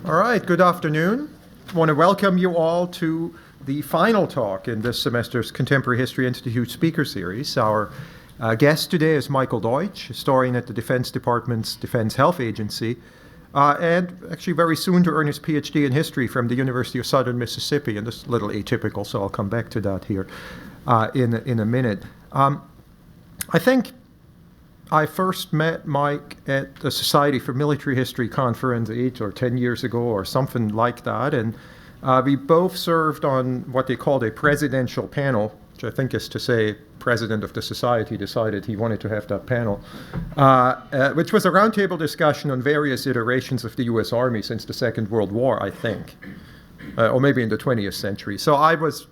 All right, good afternoon. I want to welcome you all to the final talk in this semester's Contemporary History Institute Speaker Series. Our guest today is Michael Doidge, historian at the Defense Department's Defense Health Agency, and actually very soon to earn his PhD in history from the University of Southern Mississippi. And this is a little atypical, so I'll come back to that here in a minute. I think I first met Mike at the Society for Military History conference 8 or 10 years ago or something like that, and we both served on what they called a presidential panel, which I think is to say president of the society decided he wanted to have that panel, which was a roundtable discussion on various iterations of the U.S. Army since the Second World War, I think, or maybe in the 20th century. So I was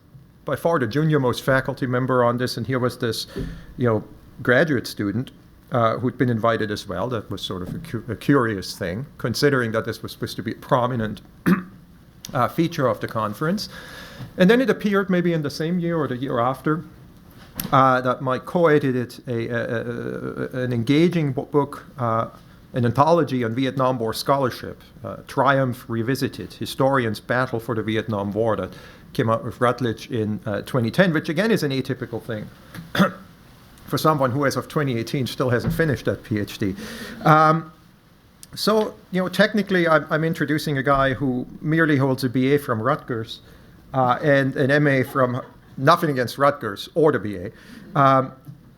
by far the junior most faculty member on this, and here was this, graduate student who'd been invited as well. That was sort of a curious thing, considering that this was supposed to be a prominent feature of the conference. And then it appeared maybe in the same year or the year after that Mike co-edited an engaging book, an anthology on Vietnam War scholarship, Triumph Revisited, Historians Battle for the Vietnam War, that came out with Routledge in 2010, which again is an atypical thing for someone who, as of 2018, still hasn't finished that PhD. So, technically, I'm introducing a guy who merely holds a BA from Rutgers and an MA from, nothing against Rutgers or the BA,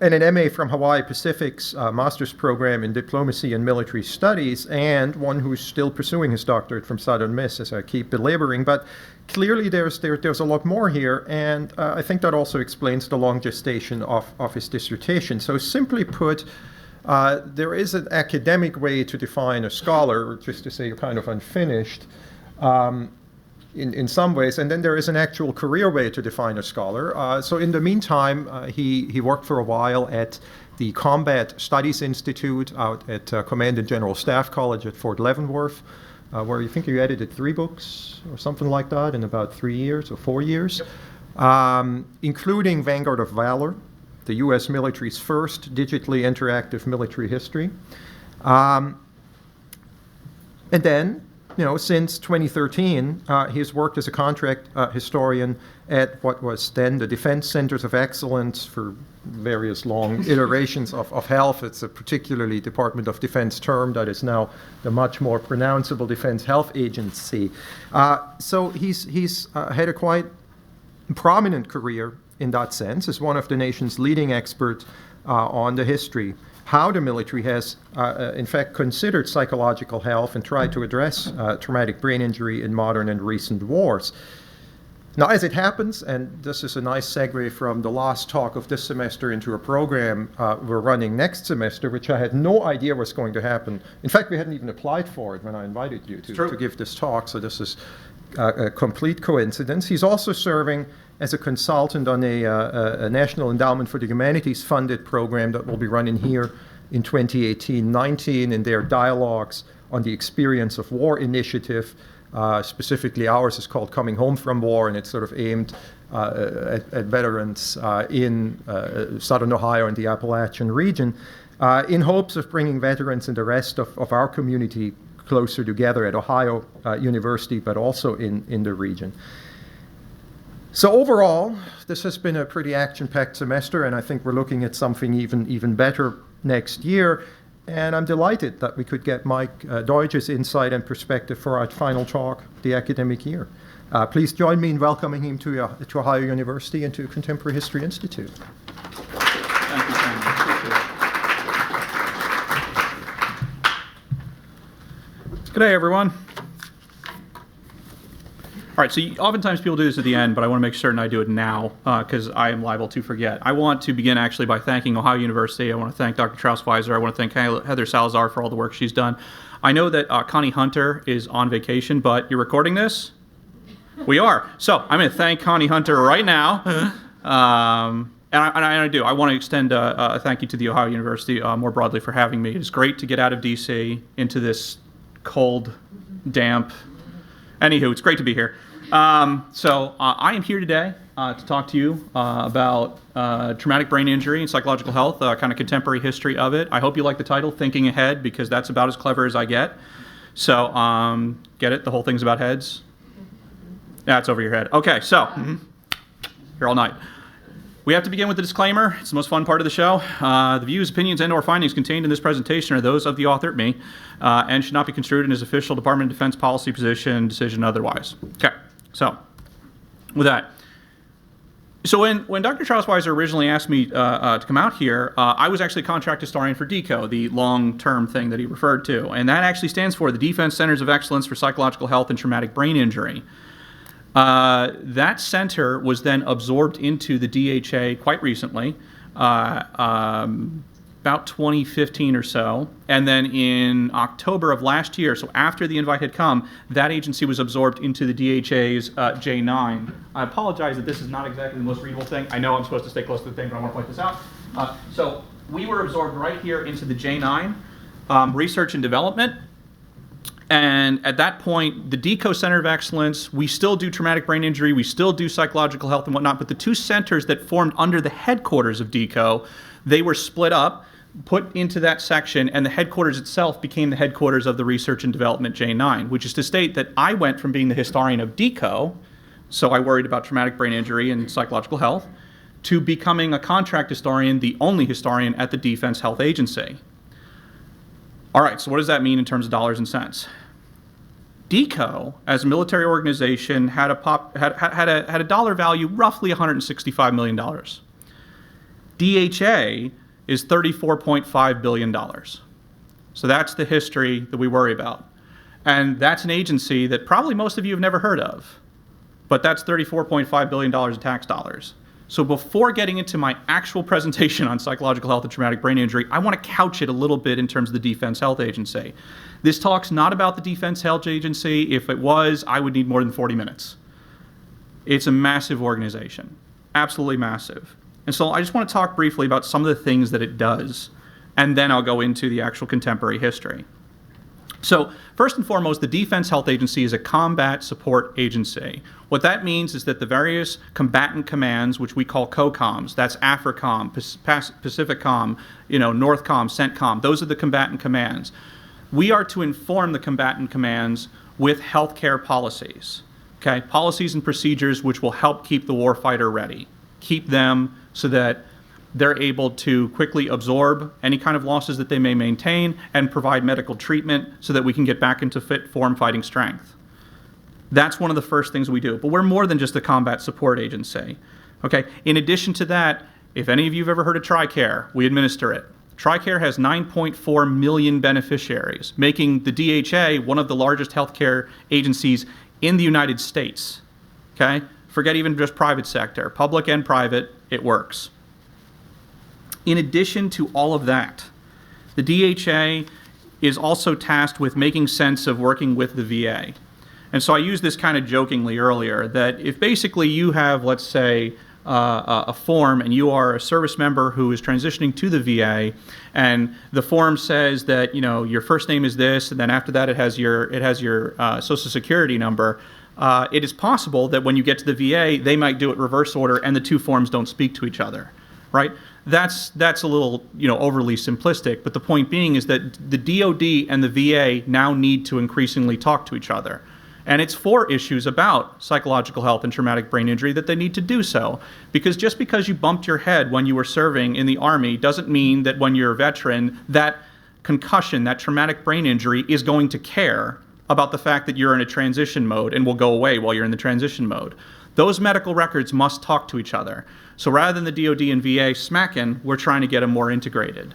and an MA from Hawaii Pacific's master's program in diplomacy and military studies, and one who's still pursuing his doctorate from Southern Miss, as I keep belaboring. But clearly there's a lot more here, and I think that also explains the long gestation of his dissertation. So simply put, there is an academic way to define a scholar, just to say you're kind of unfinished, in some ways, and then there is an actual career way to define a scholar. So in the meantime, he worked for a while at the Combat Studies Institute out at Command and General Staff College at Fort Leavenworth, where you think you edited 3 books or something like that in about 3 years or 4 years, including Vanguard of Valor, the U.S. military's first digitally interactive military history. And then, since 2013, he's worked as a contract historian at what was then the Defense Centers of Excellence for various long iterations of health. It's a particularly Department of Defense term that is now the much more pronounceable Defense Health Agency. So he's had a quite prominent career in that sense as one of the nation's leading experts on the history, how the military has, in fact, considered psychological health and tried to address traumatic brain injury in modern and recent wars. Now, as it happens, and this is a nice segue from the last talk of this semester into a program we're running next semester, which I had no idea was going to happen. In fact, we hadn't even applied for it when I invited you to give this talk, so this is a complete coincidence. He's also serving as a consultant on a National Endowment for the Humanities funded program that will be running here in 2018-19 in their dialogues on the Experience of War initiative. Specifically, ours is called Coming Home from War, and it's sort of aimed at veterans in Southern Ohio and the Appalachian region, in hopes of bringing veterans and the rest of our community closer together at Ohio University, but also in the region. So overall, this has been a pretty action-packed semester, and I think we're looking at something even better next year. And I'm delighted that we could get Mike Doidge's insight and perspective for our final talk, the academic year. Please join me in welcoming him to Ohio University and to Contemporary History Institute. Thank you, Sam. Good day, everyone. All right, so oftentimes people do this at the end, but I want to make certain I do it now because I am liable to forget. I want to begin actually by thanking Ohio University. I want to thank Dr. Trausweiser. I want to thank Heather Salazar for all the work she's done. I know that Connie Hunter is on vacation, but you're recording this? We are. So I'm going to thank Connie Hunter right now. And I do. I want to extend a thank you to the Ohio University more broadly for having me. It's great to get out of D.C. into this cold, damp. Anywho, it's great to be here. So I am here today to talk to you about traumatic brain injury and psychological health, kind of contemporary history of it. I hope you like the title, Thinking Ahead, because that's about as clever as I get. So, get it? The whole thing's about heads? That's over your head. Okay, so, here all night. We have to begin with the disclaimer. It's the most fun part of the show. The views, opinions, and/or findings contained in this presentation are those of the author, me, and should not be construed in his official Department of Defense policy position, decision, otherwise. Okay, so, with that. So when Dr. Trausweiser originally asked me to come out here, I was actually a contract historian for DECO, the long-term thing that he referred to. And that actually stands for the Defense Centers of Excellence for Psychological Health and Traumatic Brain Injury. That center was then absorbed into the DHA quite recently, about 2015 or so. And then in October of last year, so after the invite had come, that agency was absorbed into the DHA's J9. I apologize that this is not exactly the most readable thing. I know I'm supposed to stay close to the thing, but I want to point this out. So we were absorbed right here into the J9, Research and Development. And at that point, the DECO Center of Excellence, we still do traumatic brain injury, we still do psychological health and whatnot, but the two centers that formed under the headquarters of DECO, they were split up, put into that section, and the headquarters itself became the headquarters of the Research and Development J9, which is to state that I went from being the historian of DECO, so I worried about traumatic brain injury and psychological health, to becoming a contract historian, the only historian at the Defense Health Agency. All right, so what does that mean in terms of dollars and cents? DECO, as a military organization, had a dollar value roughly $165 million. DHA is $34.5 billion. So that's the history that we worry about. And that's an agency that probably most of you have never heard of. But that's $34.5 billion in tax dollars. So before getting into my actual presentation on psychological health and traumatic brain injury, I want to couch it a little bit in terms of the Defense Health Agency. This talk's not about the Defense Health Agency. If it was, I would need more than 40 minutes. It's a massive organization, absolutely massive. And so I just want to talk briefly about some of the things that it does, and then I'll go into the actual contemporary history. So first and foremost, the Defense Health Agency is a combat support agency. What that means is that the various combatant commands, which we call COCOMs, that's AFRICOM, PacificCom, NORTHCOM, CENTCOM, those are the combatant commands. We are to inform the combatant commands with healthcare policies, okay? Policies and procedures which will help keep the warfighter ready, keep them so that they're able to quickly absorb any kind of losses that they may maintain and provide medical treatment so that we can get back into fit form fighting strength. That's one of the first things we do. But we're more than just a combat support agency. Okay. In addition to that, if any of you have ever heard of TRICARE, we administer it. TRICARE has 9.4 million beneficiaries, making the DHA one of the largest healthcare agencies in the United States. Okay? Forget even just private sector. Public and private, it works. In addition to all of that, the DHA is also tasked with making sense of working with the VA. And so I used this kind of jokingly earlier, that if basically you have, let's say, a form and you are a service member who is transitioning to the VA, and the form says that your first name is this, and then after that it has your Social Security number, it is possible that when you get to the VA, they might do it reverse order and the two forms don't speak to each other, right? That's a little overly simplistic, but the point being is that the DoD and the VA now need to increasingly talk to each other. And it's for issues about psychological health and traumatic brain injury that they need to do so. Because just because you bumped your head when you were serving in the Army doesn't mean that when you're a veteran, that concussion, that traumatic brain injury is going to care about the fact that you're in a transition mode and will go away while you're in the transition mode. Those medical records must talk to each other. So rather than the DoD and VA smacking, we're trying to get them more integrated.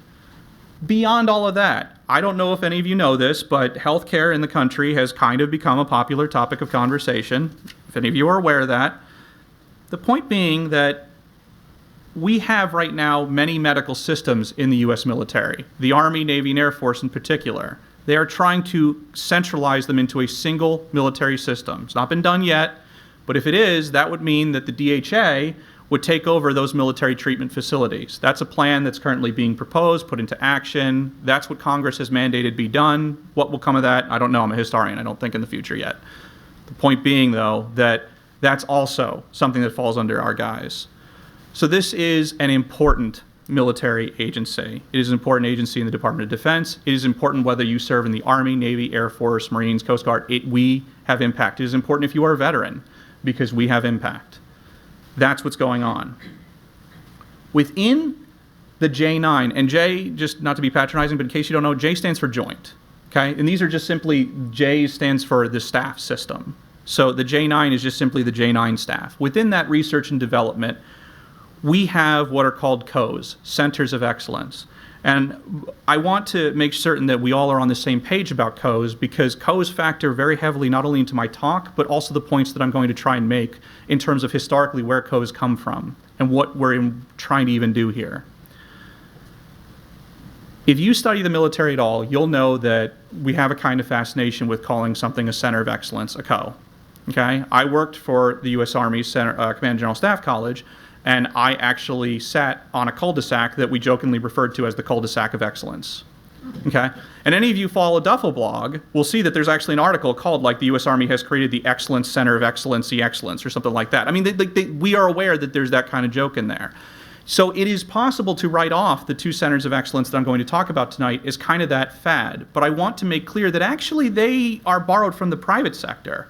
Beyond all of that, I don't know if any of you know this, but healthcare in the country has kind of become a popular topic of conversation. If any of you are aware of that. The point being that we have right now many medical systems in the U.S. military, the Army, Navy, and Air Force in particular. They are trying to centralize them into a single military system. It's not been done yet, but if it is, that would mean that the DHA would take over those military treatment facilities. That's a plan that's currently being proposed, put into action. That's what Congress has mandated be done. What will come of that? I don't know. I'm a historian. I don't think in the future yet. The point being, though, that that's also something that falls under our guise. So this is an important military agency. It is an important agency in the Department of Defense. It is important whether you serve in the Army, Navy, Air Force, Marines, Coast Guard. We have impact. It is important if you are a veteran because we have impact. That's what's going on. Within the J9, and J, just not to be patronizing, but in case you don't know, J stands for joint. Okay? And these are just simply, J stands for the staff system. So the J9 is just simply the J9 staff. Within that research and development, we have what are called COEs, Centers of Excellence. And I want to make certain that we all are on the same page about COEs because COEs factor very heavily not only into my talk, but also the points that I'm going to try and make in terms of historically where COEs come from and what we're trying to even do here. If you study the military at all, you'll know that we have a kind of fascination with calling something a Center of Excellence, a COE. Okay? I worked for the U.S. Army Command General Staff College, and I actually sat on a cul-de-sac that we jokingly referred to as the cul-de-sac of excellence. Okay? And any of you follow Duffel blog will see that there's actually an article called, like, the U.S. Army has created the Excellence Center of Excellency Excellence, or something like that. I mean, we are aware that there's that kind of joke in there. So it is possible to write off the two centers of excellence that I'm going to talk about tonight as kind of that fad. But I want to make clear that actually they are borrowed from the private sector.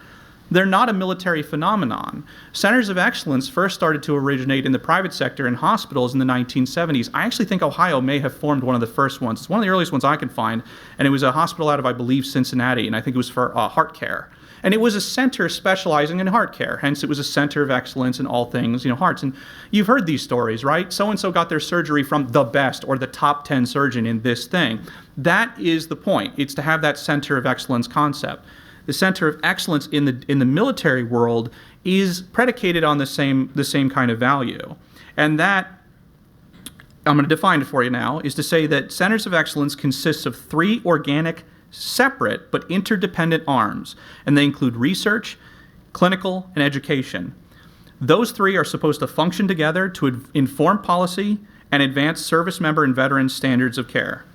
They're not a military phenomenon. Centers of excellence first started to originate in the private sector in hospitals in the 1970s. I actually think Ohio may have formed one of the first ones. It's one of the earliest ones I can find, and it was a hospital out of, I believe, Cincinnati, and I think it was for heart care. And it was a center specializing in heart care. Hence, it was a center of excellence in all things, hearts. And you've heard these stories, right? So-and-so got their surgery from the best or the top 10 surgeon in this thing. That is the point. It's to have that center of excellence concept. The center of excellence in the military world is predicated on the same kind of value. And that, I'm going to define it for you now, is to say that centers of excellence consists of three organic, separate but interdependent arms, and they include research, clinical, and education. Those three are supposed to function together to inform policy and advance service member and veteran standards of care.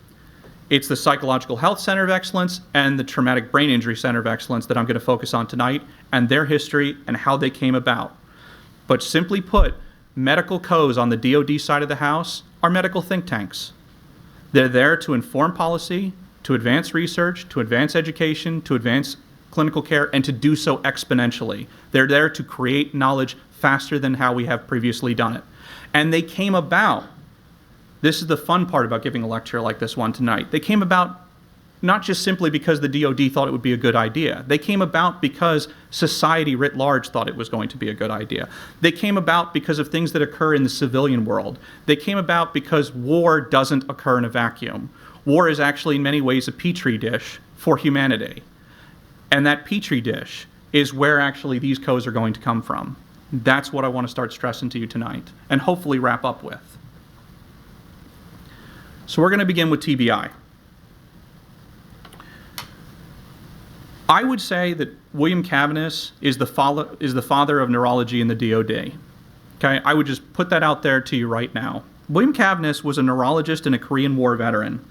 It's the Psychological Health Center of Excellence and the Traumatic Brain Injury Center of Excellence that I'm going to focus on tonight, and their history and how they came about. But simply put, medical COEs on the DoD side of the house are medical think tanks. They're there to inform policy, to advance research, to advance education, to advance clinical care, and to do so exponentially. They're there to create knowledge faster than how we have previously done it. And they came about. This is the fun part about giving a lecture like this one tonight. They came about not just simply because the DoD thought it would be a good idea. They came about because society writ large thought it was going to be a good idea. They came about because of things that occur in the civilian world. They came about because war doesn't occur in a vacuum. War is actually in many ways a petri dish for humanity. And that petri dish is where actually these COEs are going to come from. That's what I want to start stressing to you tonight and hopefully wrap up with. So we're going to begin with TBI. I would say that William Cavaniss is the father of neurology in the DoD. Okay, I would just put that out there to you right now. William Cavaniss was a neurologist and a Korean War veteran,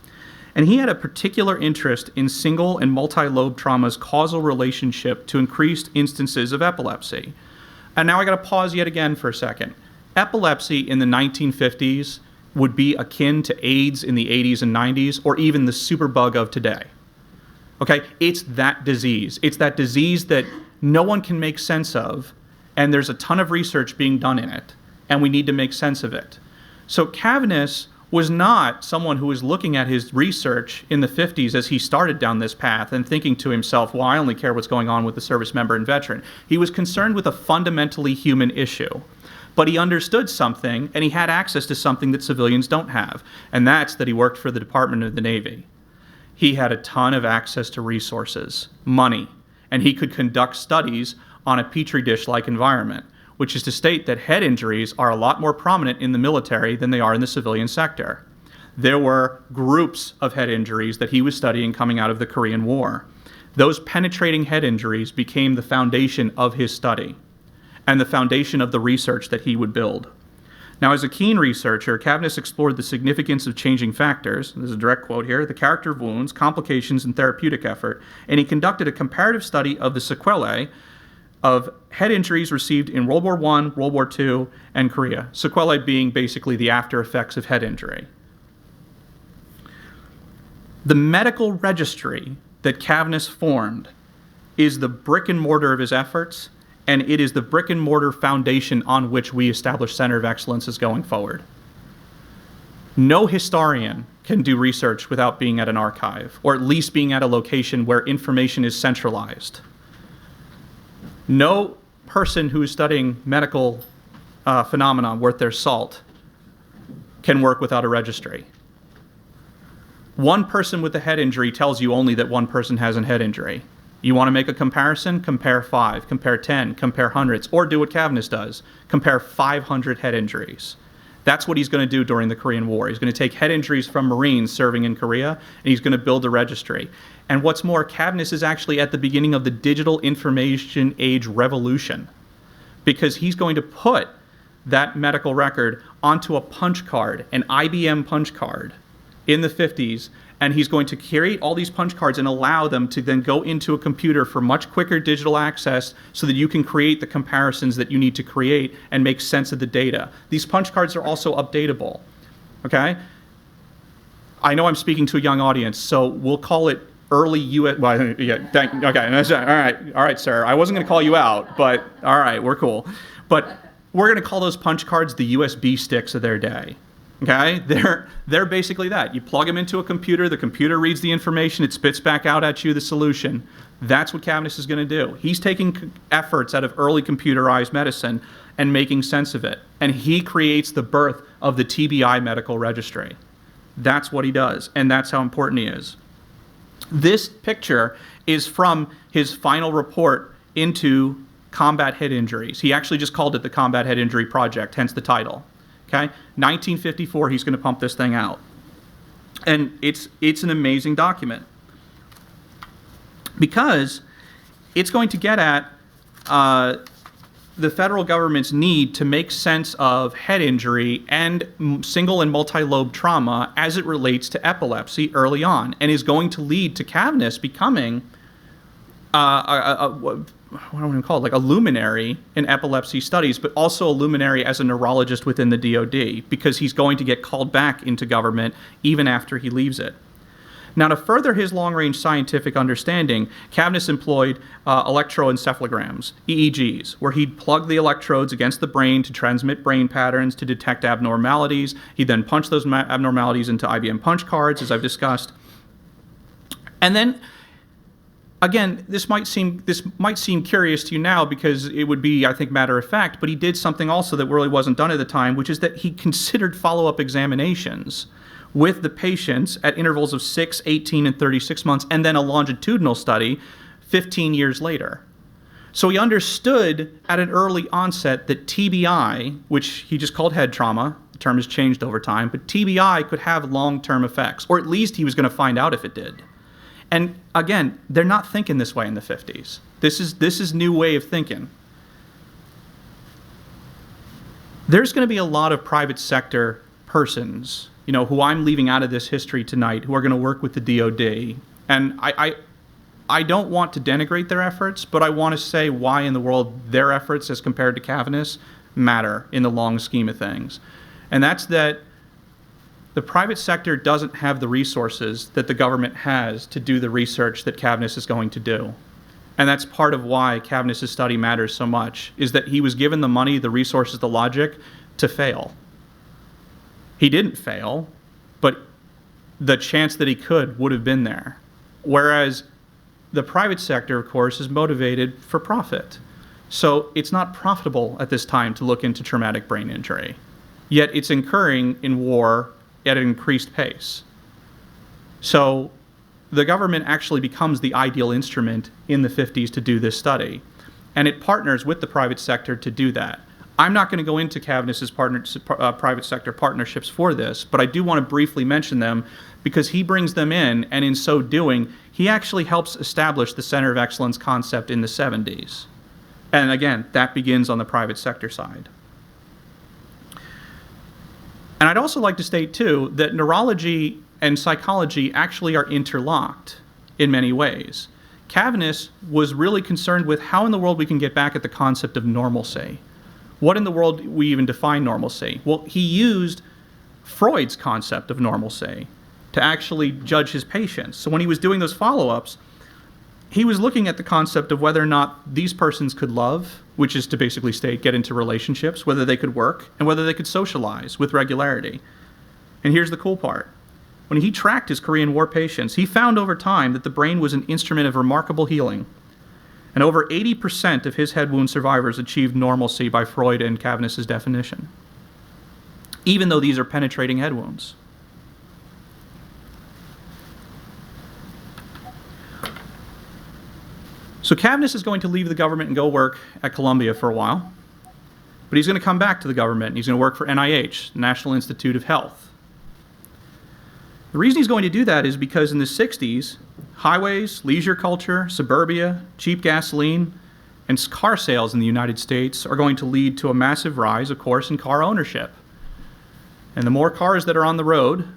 and he had a particular interest in single and multi-lobe trauma's causal relationship to increased instances of epilepsy. And now I got to pause yet again for a second. Epilepsy in the 1950s would be akin to AIDS in the 80s and 90s, or even the superbug of today. Okay, it's that disease. It's that disease that no one can make sense of, and there's a ton of research being done in it, and we need to make sense of it. So Cavaniss was not someone who was looking at his research in the 50s as he started down this path and thinking to himself, well, I only care what's going on with the service member and veteran. He was concerned with a fundamentally human issue. But he understood something, and he had access to something that civilians don't have, and that's that he worked for the Department of the Navy. He had a ton of access to resources, money, and he could conduct studies on a petri dish-like environment, which is to state that head injuries are a lot more prominent in the military than they are in the civilian sector. There were groups of head injuries that he was studying coming out of the Korean War. Those penetrating head injuries became the foundation of his study and the foundation of the research that he would build. Now, as a keen researcher, Cavaniss explored the significance of changing factors, this is a direct quote here, the character of wounds, complications, and therapeutic effort, and he conducted a comparative study of the sequelae of head injuries received in World War I, World War II, and Korea. Sequelae being basically the after effects of head injury. The medical registry that Cavness formed is the brick and mortar of his efforts, and it is the brick and mortar foundation on which we establish Center of Excellence is going forward. No historian can do research without being at an archive, or at least being at a location where information is centralized. No person who is studying medical phenomena worth their salt can work without a registry. One person with a head injury tells you only that one person has a head injury. You want to make a comparison? Compare 5, compare 10, compare hundreds, or do what Cavness does. Compare 500 head injuries. That's what he's going to do during the Korean War. He's going to take head injuries from Marines serving in Korea, and he's going to build a registry. And what's more, Cavness is actually at the beginning of the digital information age revolution, because he's going to put that medical record onto a punch card, an IBM punch card, in the 50s, and he's going to create all these punch cards and allow them to then go into a computer for much quicker digital access so that you can create the comparisons that you need to create and make sense of the data. These punch cards are also updatable, okay? I know I'm speaking to a young audience, so we'll call it early US, well, yeah, okay, all right, sir. I wasn't gonna call you out, but all right, we're cool. But we're gonna call those punch cards the USB sticks of their day. Okay, they're basically that. You plug them into a computer, the computer reads the information, it spits back out at you the solution. That's what Cavness is going to do. He's taking efforts out of early computerized medicine and making sense of it. And he creates the birth of the TBI medical registry. That's what he does, and that's how important he is. This picture is from his final report into combat head injuries. He actually just called it the Combat Head Injury Project, hence the title. Okay, 1954, he's going to pump this thing out. And it's an amazing document because it's going to get at the federal government's need to make sense of head injury and single and multi-lobe trauma as it relates to epilepsy early on, and is going to lead to Cavness becoming what do I want to call it, like a luminary in epilepsy studies, but also a luminary as a neurologist within the DoD, because he's going to get called back into government even after he leaves it. Now, to further his long-range scientific understanding, Cavness employed electroencephalograms, EEGs, where he'd plug the electrodes against the brain to transmit brain patterns to detect abnormalities. He'd then punch those abnormalities into IBM punch cards, as I've discussed. And then again, this might seem curious to you now because it would be, I think, matter of fact, but he did something also that really wasn't done at the time, which is that he considered follow-up examinations with the patients at intervals of 6, 18, and 36 months, and then a longitudinal study 15 years later. So he understood at an early onset that TBI, which he just called head trauma, the term has changed over time, but TBI could have long-term effects, or at least he was going to find out if it did. And again, they're not thinking this way in the 50s. This is new way of thinking. There's going to be a lot of private sector persons, who I'm leaving out of this history tonight, who are going to work with the DoD. And I don't want to denigrate their efforts, but I want to say why in the world their efforts as compared to Cavness matter in the long scheme of things. And that's that the private sector doesn't have the resources that the government has to do the research that Cavness is going to do. And that's part of why Cavness' study matters so much, is that he was given the money, the resources, the logic to fail. He didn't fail, but the chance that he could would have been there. Whereas the private sector, of course, is motivated for profit. So it's not profitable at this time to look into traumatic brain injury. Yet it's incurring in war at an increased pace. So the government actually becomes the ideal instrument in the 50s to do this study. And it partners with the private sector to do that. I'm not going to go into Cavness' private sector partnerships for this, but I do want to briefly mention them because he brings them in, and in so doing, he actually helps establish the Center of Excellence concept in the 70s. And again, that begins on the private sector side. And I'd also like to state, too, that neurology and psychology actually are interlocked in many ways. Cavness was really concerned with how in the world we can get back at the concept of normalcy. What in the world we even define normalcy? Well, he used Freud's concept of normalcy to actually judge his patients. So when he was doing those follow-ups, he was looking at the concept of whether or not these persons could love, which is to basically state get into relationships, whether they could work, and whether they could socialize with regularity. And here's the cool part. When he tracked his Korean War patients, he found over time that the brain was an instrument of remarkable healing. And over 80% of his head wound survivors achieved normalcy by Freud and Cavness's definition, even though these are penetrating head wounds. So Cavness is going to leave the government and go work at Columbia for a while, but he's going to come back to the government and he's going to work for NIH, the National Institute of Health. The reason he's going to do that is because in the 60s, highways, leisure culture, suburbia, cheap gasoline, and car sales in the United States are going to lead to a massive rise, of course, in car ownership. And the more cars that are on the road,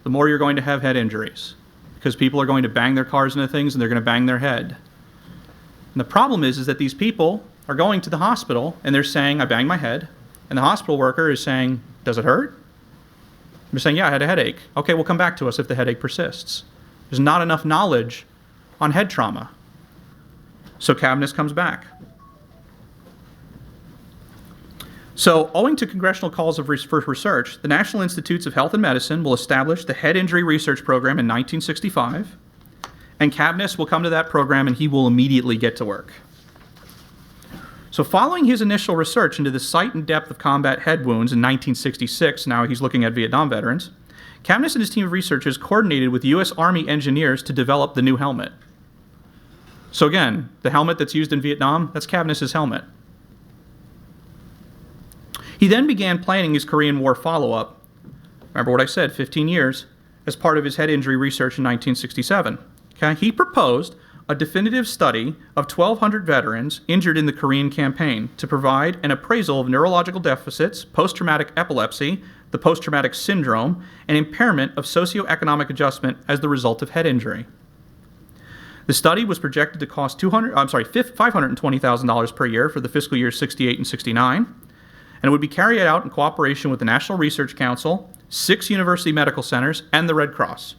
the more you're going to have head injuries, because people are going to bang their cars into things and they're going to bang their head. And the problem is that these people are going to the hospital and they're saying, I banged my head. And the hospital worker is saying, does it hurt? They're saying, yeah, I had a headache. Okay, well, come back to us if the headache persists. There's not enough knowledge on head trauma. So Cavness comes back. So, owing to congressional calls for research, the National Institutes of Health and Medicine will establish the Head Injury Research Program in 1965, and Cavness will come to that program and he will immediately get to work. So following his initial research into the site and depth of combat head wounds in 1966, now he's looking at Vietnam veterans, Cavness and his team of researchers coordinated with U.S. Army engineers to develop the new helmet. So again, the helmet that's used in Vietnam, that's Cavness's helmet. He then began planning his Korean War follow-up, remember what I said, 15 years, as part of his head injury research in 1967. Okay? He proposed a definitive study of 1,200 veterans injured in the Korean campaign to provide an appraisal of neurological deficits, post-traumatic epilepsy, the post-traumatic syndrome, and impairment of socioeconomic adjustment as the result of head injury. The study was projected to cost $520,000 per year for the fiscal years 68 and 69, and it would be carried out in cooperation with the National Research Council, 6 university medical centers, and the Red Cross.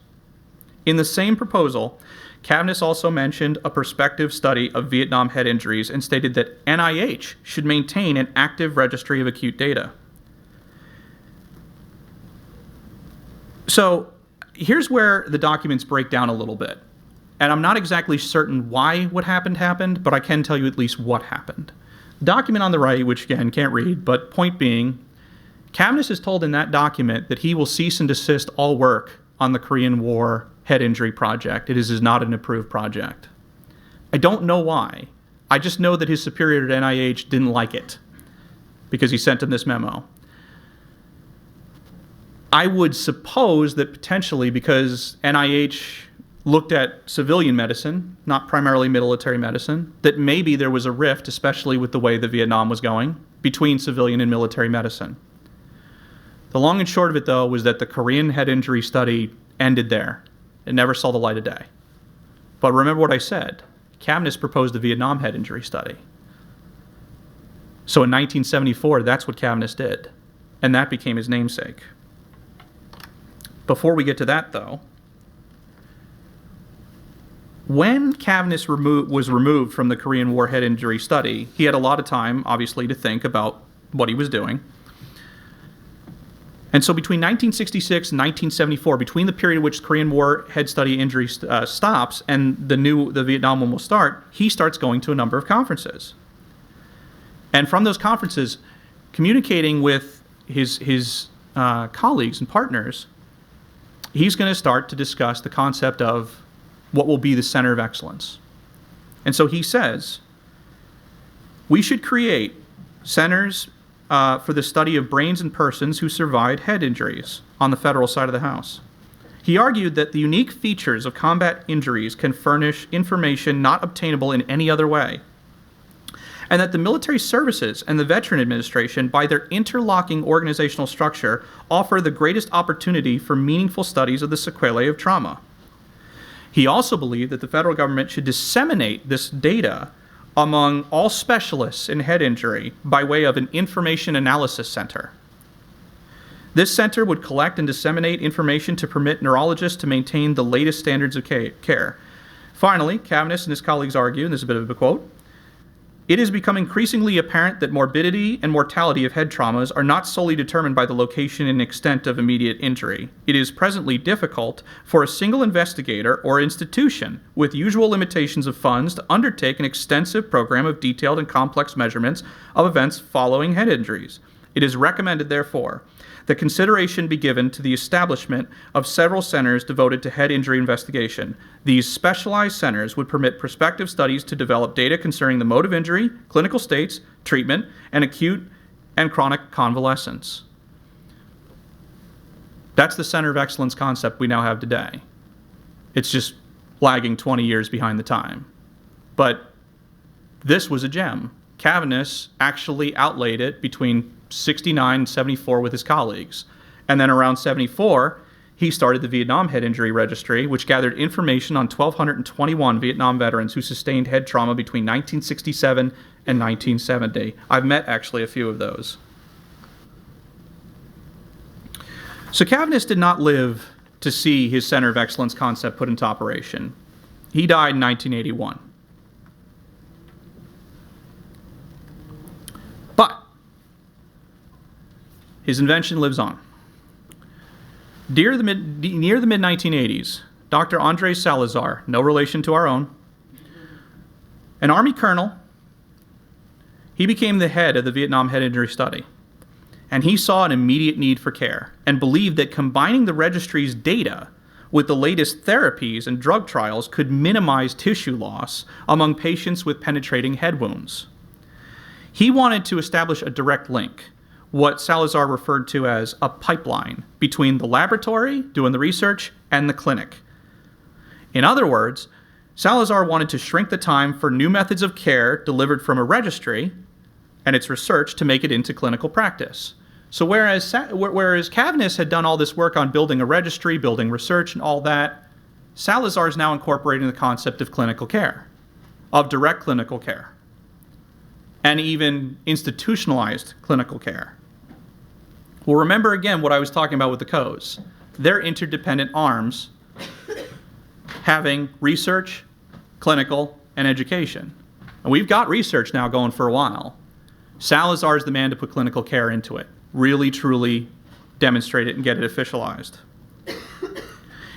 In the same proposal, Cavness also mentioned a prospective study of Vietnam head injuries and stated that NIH should maintain an active registry of acute data. So here's where the documents break down a little bit. And I'm not exactly certain why what happened, but I can tell you at least what happened. The document on the right, which again, can't read, but point being, Cavness is told in that document that he will cease and desist all work on the Korean War head injury project. It is not an approved project. I don't know why. I just know that his superior at NIH didn't like it because he sent him this memo. I would suppose that potentially because NIH looked at civilian medicine, not primarily military medicine, that maybe there was a rift, especially with the way that Vietnam was going, between civilian and military medicine. The long and short of it, though, was that the Korean head injury study ended there. It never saw the light of day. But remember what I said. Cavness proposed the Vietnam head injury study. So in 1974, that's what Cavness did. And that became his namesake. Before we get to that, though, when Cavness was removed from the Korean War head injury study, he had a lot of time, obviously, to think about what he was doing. And so between 1966 and 1974, between the period in which Korean War head study injury stops and the Vietnam one will start, he starts going to a number of conferences. And from those conferences, communicating with his colleagues and partners, he's going to start to discuss the concept of what will be the center of excellence. And so he says, we should create centers for the study of brains in persons who survived head injuries on the federal side of the House. He argued that the unique features of combat injuries can furnish information not obtainable in any other way, and that the military services and the Veteran Administration, by their interlocking organizational structure, offer the greatest opportunity for meaningful studies of the sequelae of trauma. He also believed that the federal government should disseminate this data among all specialists in head injury by way of an information analysis center. This center would collect and disseminate information to permit neurologists to maintain the latest standards of care. Finally, Cavness and his colleagues argue, and this is a bit of a quote, "It has become increasingly apparent that morbidity and mortality of head traumas are not solely determined by the location and extent of immediate injury. It is presently difficult for a single investigator or institution with usual limitations of funds to undertake an extensive program of detailed and complex measurements of events following head injuries. It is recommended, therefore, that consideration be given to the establishment of several centers devoted to head injury investigation. These specialized centers would permit prospective studies to develop data concerning the mode of injury, clinical states, treatment, and acute and chronic convalescence." That's the center of excellence concept we now have today. It's just lagging 20 years behind the time. But this was a gem. Cavness actually outlaid it between 69 and 74 with his colleagues. And then around 74, he started the Vietnam Head Injury Registry, which gathered information on 1,221 Vietnam veterans who sustained head trauma between 1967 and 1970. I've met actually a few of those. So Cavness did not live to see his Center of Excellence concept put into operation. He died in 1981. But his invention lives on. Near the mid-1980s, Dr. Andres Salazar, no relation to our own, an Army colonel, he became the head of the Vietnam Head Injury Study. And he saw an immediate need for care and believed that combining the registry's data with the latest therapies and drug trials could minimize tissue loss among patients with penetrating head wounds. He wanted to establish a direct link, what Salazar referred to as a pipeline, between the laboratory doing the research and the clinic. In other words, Salazar wanted to shrink the time for new methods of care delivered from a registry and its research to make it into clinical practice. So whereas Cavness had done all this work on building a registry, building research, and all that, Salazar is now incorporating the concept of clinical care, of direct clinical care, and even institutionalized clinical care. Well, remember again what I was talking about with the codes. They're interdependent arms having research, clinical, and education. And we've got research now going for a while. Salazar is the man to put clinical care into it, really, truly demonstrate it and get it officialized.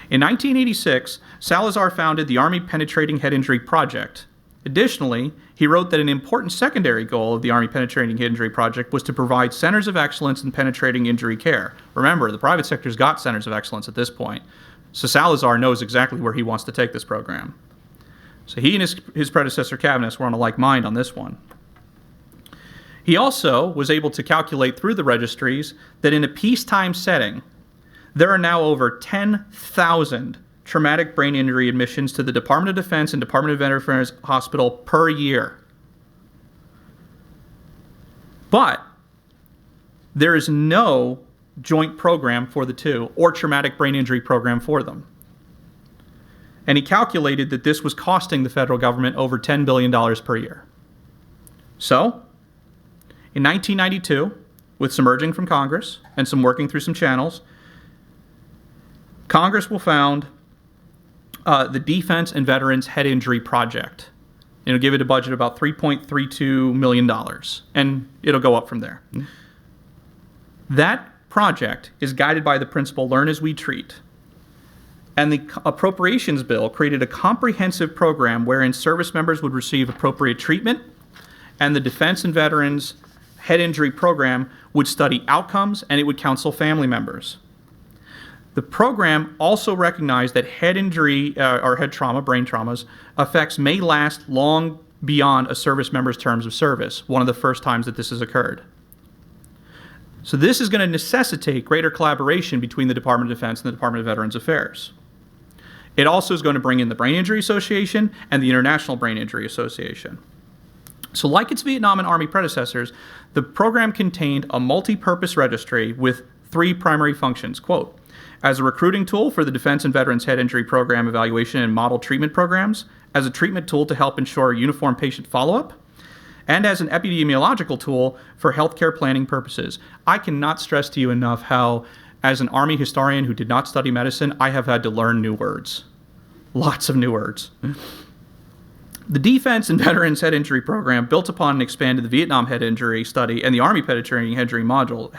In 1986, Salazar founded the Army Penetrating Head Injury Project. Additionally, he wrote that an important secondary goal of the Army Penetrating Head Injury Project was to provide centers of excellence in penetrating injury care. Remember, the private sector's got centers of excellence at this point, so Salazar knows exactly where he wants to take this program. So he and his predecessor Cavness were on a like mind on this one. He also was able to calculate through the registries that in a peacetime setting, there are now over 10,000 traumatic brain injury admissions to the Department of Defense and Department of Veterans Affairs Hospital per year. But there is no joint program for the two or traumatic brain injury program for them. And he calculated that this was costing the federal government over $10 billion per year. So, in 1992, with some urging from Congress and some working through some channels, Congress will found the Defense and Veterans Head Injury Project. It'll give it a budget of about $3.32 million, and it'll go up from there. That project is guided by the principle, learn as we treat. And the appropriations bill created a comprehensive program wherein service members would receive appropriate treatment, and the Defense and Veterans Head Injury Program would study outcomes, and it would counsel family members. The program also recognized that head injury or head trauma, brain traumas, effects may last long beyond a service member's terms of service, one of the first times that this has occurred. So this is going to necessitate greater collaboration between the Department of Defense and the Department of Veterans Affairs. It also is going to bring in the Brain Injury Association and the International Brain Injury Association. So like its Vietnam and Army predecessors, the program contained a multi-purpose registry with three primary functions. Quote, as a recruiting tool for the Defense and Veterans Head Injury Program evaluation and model treatment programs, as a treatment tool to help ensure uniform patient follow-up, and as an epidemiological tool for healthcare planning purposes. I cannot stress to you enough how, as an Army historian who did not study medicine, I have had to learn new words. Lots of new words. The Defense and Veterans Head Injury Program built upon and expanded the Vietnam head injury study and the Army penetrating head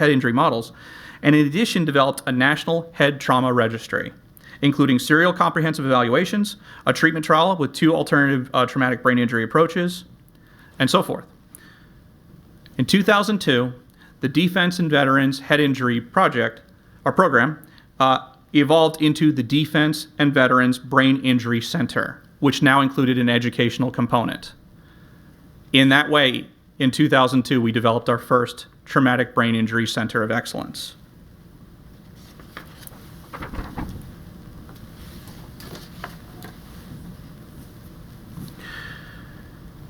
injury models, and in addition developed a national head trauma registry, including serial comprehensive evaluations, a treatment trial with 2 alternative traumatic brain injury approaches, and so forth. In 2002, the Defense and Veterans Head Injury Program evolved into the Defense and Veterans Brain Injury Center, which now included an educational component. In that way, in 2002, we developed our first Traumatic Brain Injury Center of Excellence.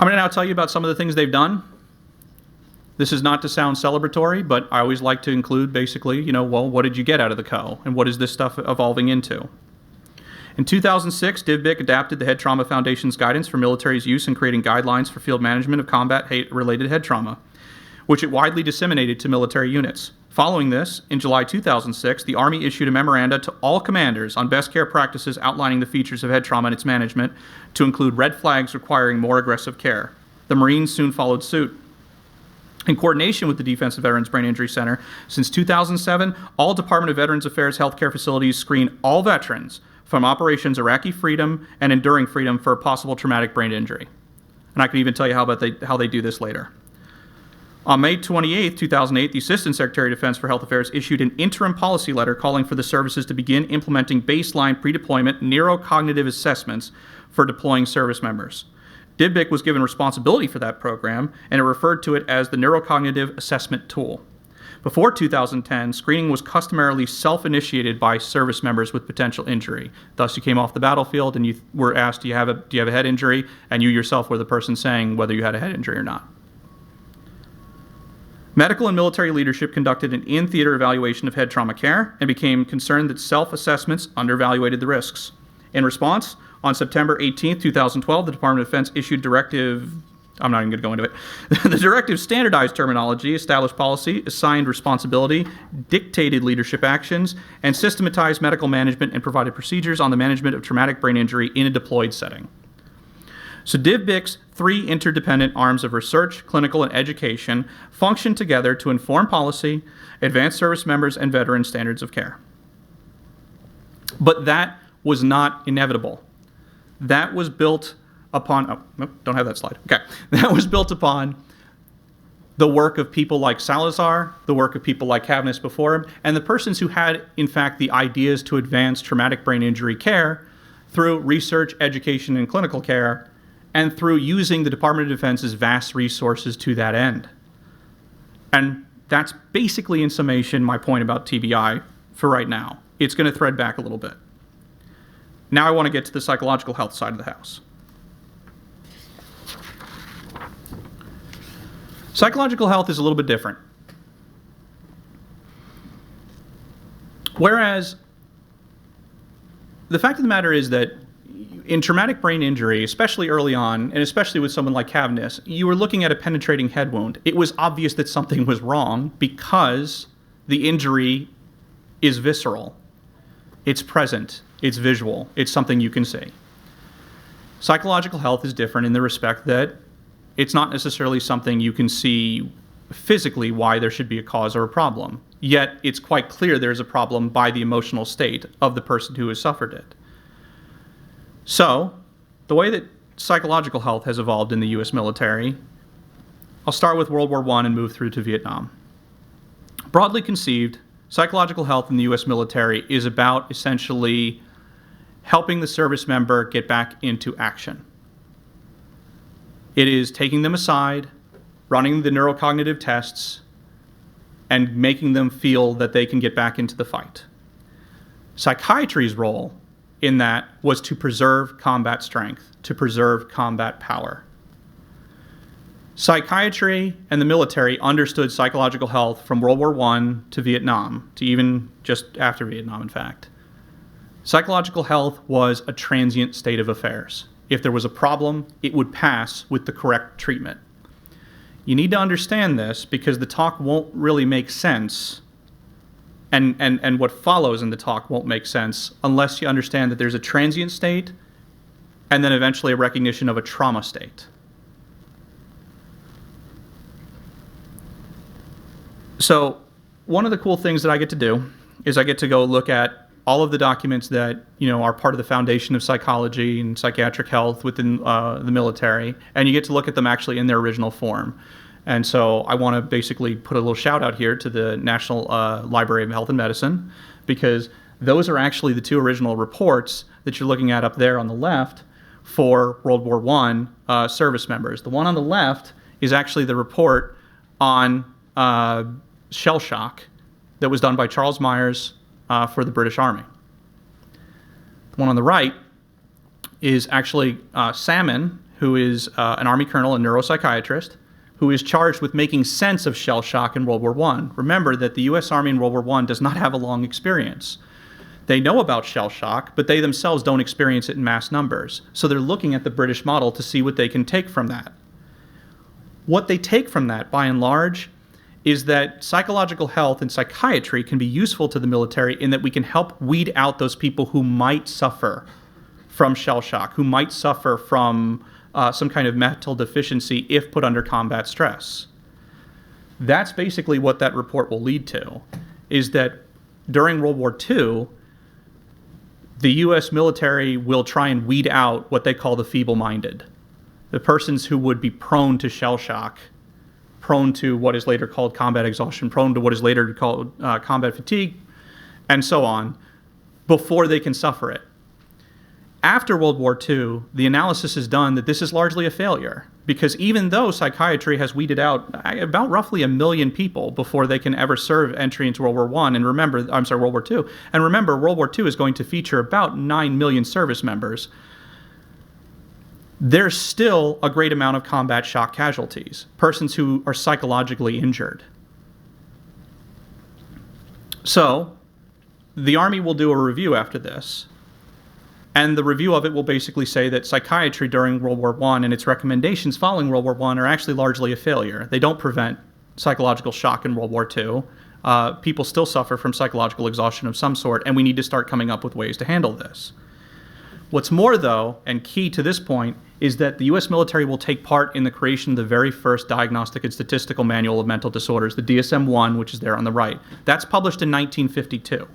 I'm going to now tell you about some of the things they've done. This is not to sound celebratory, but I always like to include basically, well, what did you get out of the CO? And what is this stuff evolving into? In 2006, DivBIC adapted the Head Trauma Foundation's guidance for military's use in creating guidelines for field management of combat-related head trauma, which it widely disseminated to military units. Following this, in July 2006, the Army issued a memoranda to all commanders on best care practices outlining the features of head trauma and its management, to include red flags requiring more aggressive care. The Marines soon followed suit. In coordination with the Defense and Veterans Brain Injury Center, since 2007, all Department of Veterans Affairs healthcare facilities screen all veterans from Operations Iraqi Freedom and Enduring Freedom for a possible traumatic brain injury. And I can even tell you how they do this later. On May 28, 2008, the Assistant Secretary of Defense for Health Affairs issued an interim policy letter calling for the services to begin implementing baseline pre-deployment neurocognitive assessments for deploying service members. DivBIC was given responsibility for that program, and it referred to it as the Neurocognitive Assessment Tool. Before 2010, screening was customarily self-initiated by service members with potential injury. Thus, you came off the battlefield and you were asked, do you have a head injury? And you yourself were the person saying whether you had a head injury or not. Medical and military leadership conducted an in-theater evaluation of head trauma care and became concerned that self-assessments undervaluated the risks. In response, on September 18, 2012, the Department of Defense issued Directive, I'm not even going to go into it. The directive standardized terminology, established policy, assigned responsibility, dictated leadership actions, and systematized medical management and provided procedures on the management of traumatic brain injury in a deployed setting. So DivBIC's 3 interdependent arms of research, clinical, and education function together to inform policy, advance service members, and veteran standards of care. But that was not inevitable. That was built upon, don't have that slide. Okay. That was built upon the work of people like Salazar, the work of people like Cavness before him, and the persons who had, in fact, the ideas to advance traumatic brain injury care through research, education, and clinical care, and through using the Department of Defense's vast resources to that end. And that's basically, in summation, my point about TBI for right now. It's going to thread back a little bit. Now I want to get to the psychological health side of the house. Psychological health is a little bit different. Whereas the fact of the matter is that in traumatic brain injury, especially early on, and especially with someone like Cavness, you were looking at a penetrating head wound. It was obvious that something was wrong because the injury is visceral. It's present. It's visual. It's something you can see. Psychological health is different in the respect that it's not necessarily something you can see physically why there should be a cause or a problem. Yet it's quite clear there's a problem by the emotional state of the person who has suffered it. So, the way that psychological health has evolved in the U.S. military, I'll start with World War I and move through to Vietnam. Broadly conceived, psychological health in the U.S. military is about essentially helping the service member get back into action. It is taking them aside, running the neurocognitive tests, and making them feel that they can get back into the fight. Psychiatry's role in that was to preserve combat strength, to preserve combat power. Psychiatry and the military understood psychological health from World War I to Vietnam, to even just after Vietnam, in fact. Psychological health was a transient state of affairs. If there was a problem, it would pass with the correct treatment. You need to understand this because the talk won't really make sense, and what follows in the talk won't make sense unless you understand that there's a transient state and then eventually a recognition of a trauma state. So one of the cool things that I get to do is I get to go look at all of the documents that are part of the foundation of psychology and psychiatric health within the military, and you get to look at them actually in their original form. And so I want to basically put a little shout out here to the National Library of Health and Medicine, because those are actually the two original reports that you're looking at up there on the left for World War I service members. The one on the left is actually the report on shell shock that was done by Charles Myers for the British Army. The one on the right is actually Salmon, who is an Army colonel and neuropsychiatrist, who is charged with making sense of shell shock in World War I. Remember that the U.S. Army in World War I does not have a long experience. They know about shell shock, but they themselves don't experience it in mass numbers. So they're looking at the British model to see what they can take from that. What they take from that, by and large, is that psychological health and psychiatry can be useful to the military in that we can help weed out those people who might suffer from shell shock, who might suffer from some kind of mental deficiency if put under combat stress. That's basically what that report will lead to, is that during World War II, the U.S. military will try and weed out what they call the feeble-minded, the persons who would be prone to shell shock, prone to what is later called combat exhaustion, prone to what is later called combat fatigue, and so on, before they can suffer it. After World War II, the analysis is done that this is largely a failure, because even though psychiatry has weeded out about roughly 1 million people before they can ever serve entry into World War I, World War II, and remember, World War II is going to feature about 9 million service members, there's still a great amount of combat shock casualties, persons who are psychologically injured. So, the Army will do a review after this, and the review of it will basically say that psychiatry during World War I and its recommendations following World War I are actually largely a failure. They don't prevent psychological shock in World War II. People still suffer from psychological exhaustion of some sort, and we need to start coming up with ways to handle this. What's more, though, and key to this point, is that the U.S. military will take part in the creation of the very first Diagnostic and Statistical Manual of Mental Disorders, the DSM-1, which is there on the right. That's published in 1952.